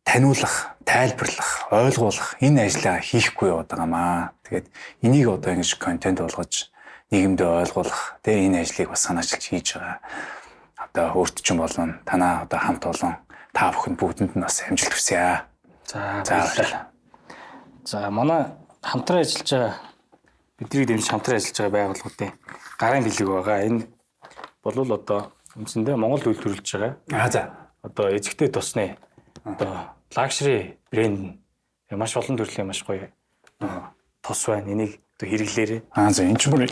таниулах, тайлбарлах, ойлгуулах энэ ажлаа хийхгүй яваад байгаамаа. Тэгээд энийг одоо ингэж контент болгож нийгэмдээ ойлгуулах, тэгээ энэ ажлыг бас санаачилж хийж байгаа. Одоо өөрт ч юм болон танаа одоо хамт олон та бүхэнд бүгдэнд нь бас амжилт хүсье. За баярлалаа. За манай хамтран ажиллаж байгаа бидний дэмж хамтран ажиллаж байгаа байгууллагуудын гарын бэлэг байгаа. Энэ болвол одоо үндсэндээ Монгол үйлдвэрлэж байгаа. За. Одоо эзэгтэй тусны одоо лакшери брэнд маш олон төрлийн маш гоё тус байна. Энийг одоо хэрэглээрээ. За энэ ч бүр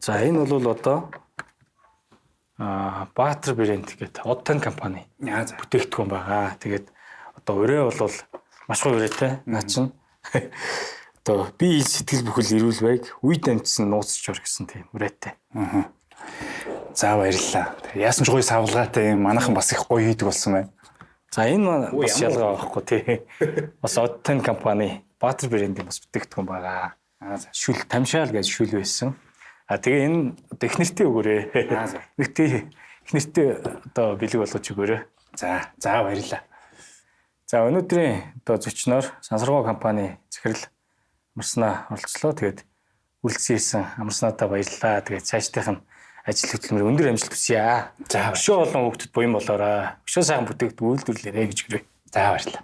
За энэ бол одоо Баатар брэнд гэдэг Одтон компани за. бүтээгдэхүүн байгаа. Тэгээд одоо өрөө бол маш гоё өрөөтэй. Наа чин одоо би сэтгэл бүхэл эрүүл байг үед амтсан нууцч ор гэсэн тийм өрөөтэй. За баярлалаа. Яасан ч гоё савлгаатай юм манайхан бас их гоё хийдэг болсон байна. За энэ бас ялгаа байхгүй тий. Бас Одтон компани Баатар брэндийн бас бүтээгдэхүүн байгаа. Шүл тамшаал гэж шүл байсан. Тэгээ энэ их нэртэй өгөөрэй. Их нэртэй одоо бэлэг болгож өгөөрэй. За баярлалаа. За өнөөдрийн одоо зочноор Сансаргоо компани захирал Амарснаа оролцлоо. Тэгээд үргэлжлэн ирсэн Амарснаатаа баярлалаа. Тэгээд цаашдынх нь ажил хөдөлмөр өндөр амжилт хүсье. За өшөө олон хүүхдэд буян болоорой. Өшөө сайхан бүтээгдэхүүн үйлдвэрлэрэй гэж хүргэе. За баярлалаа.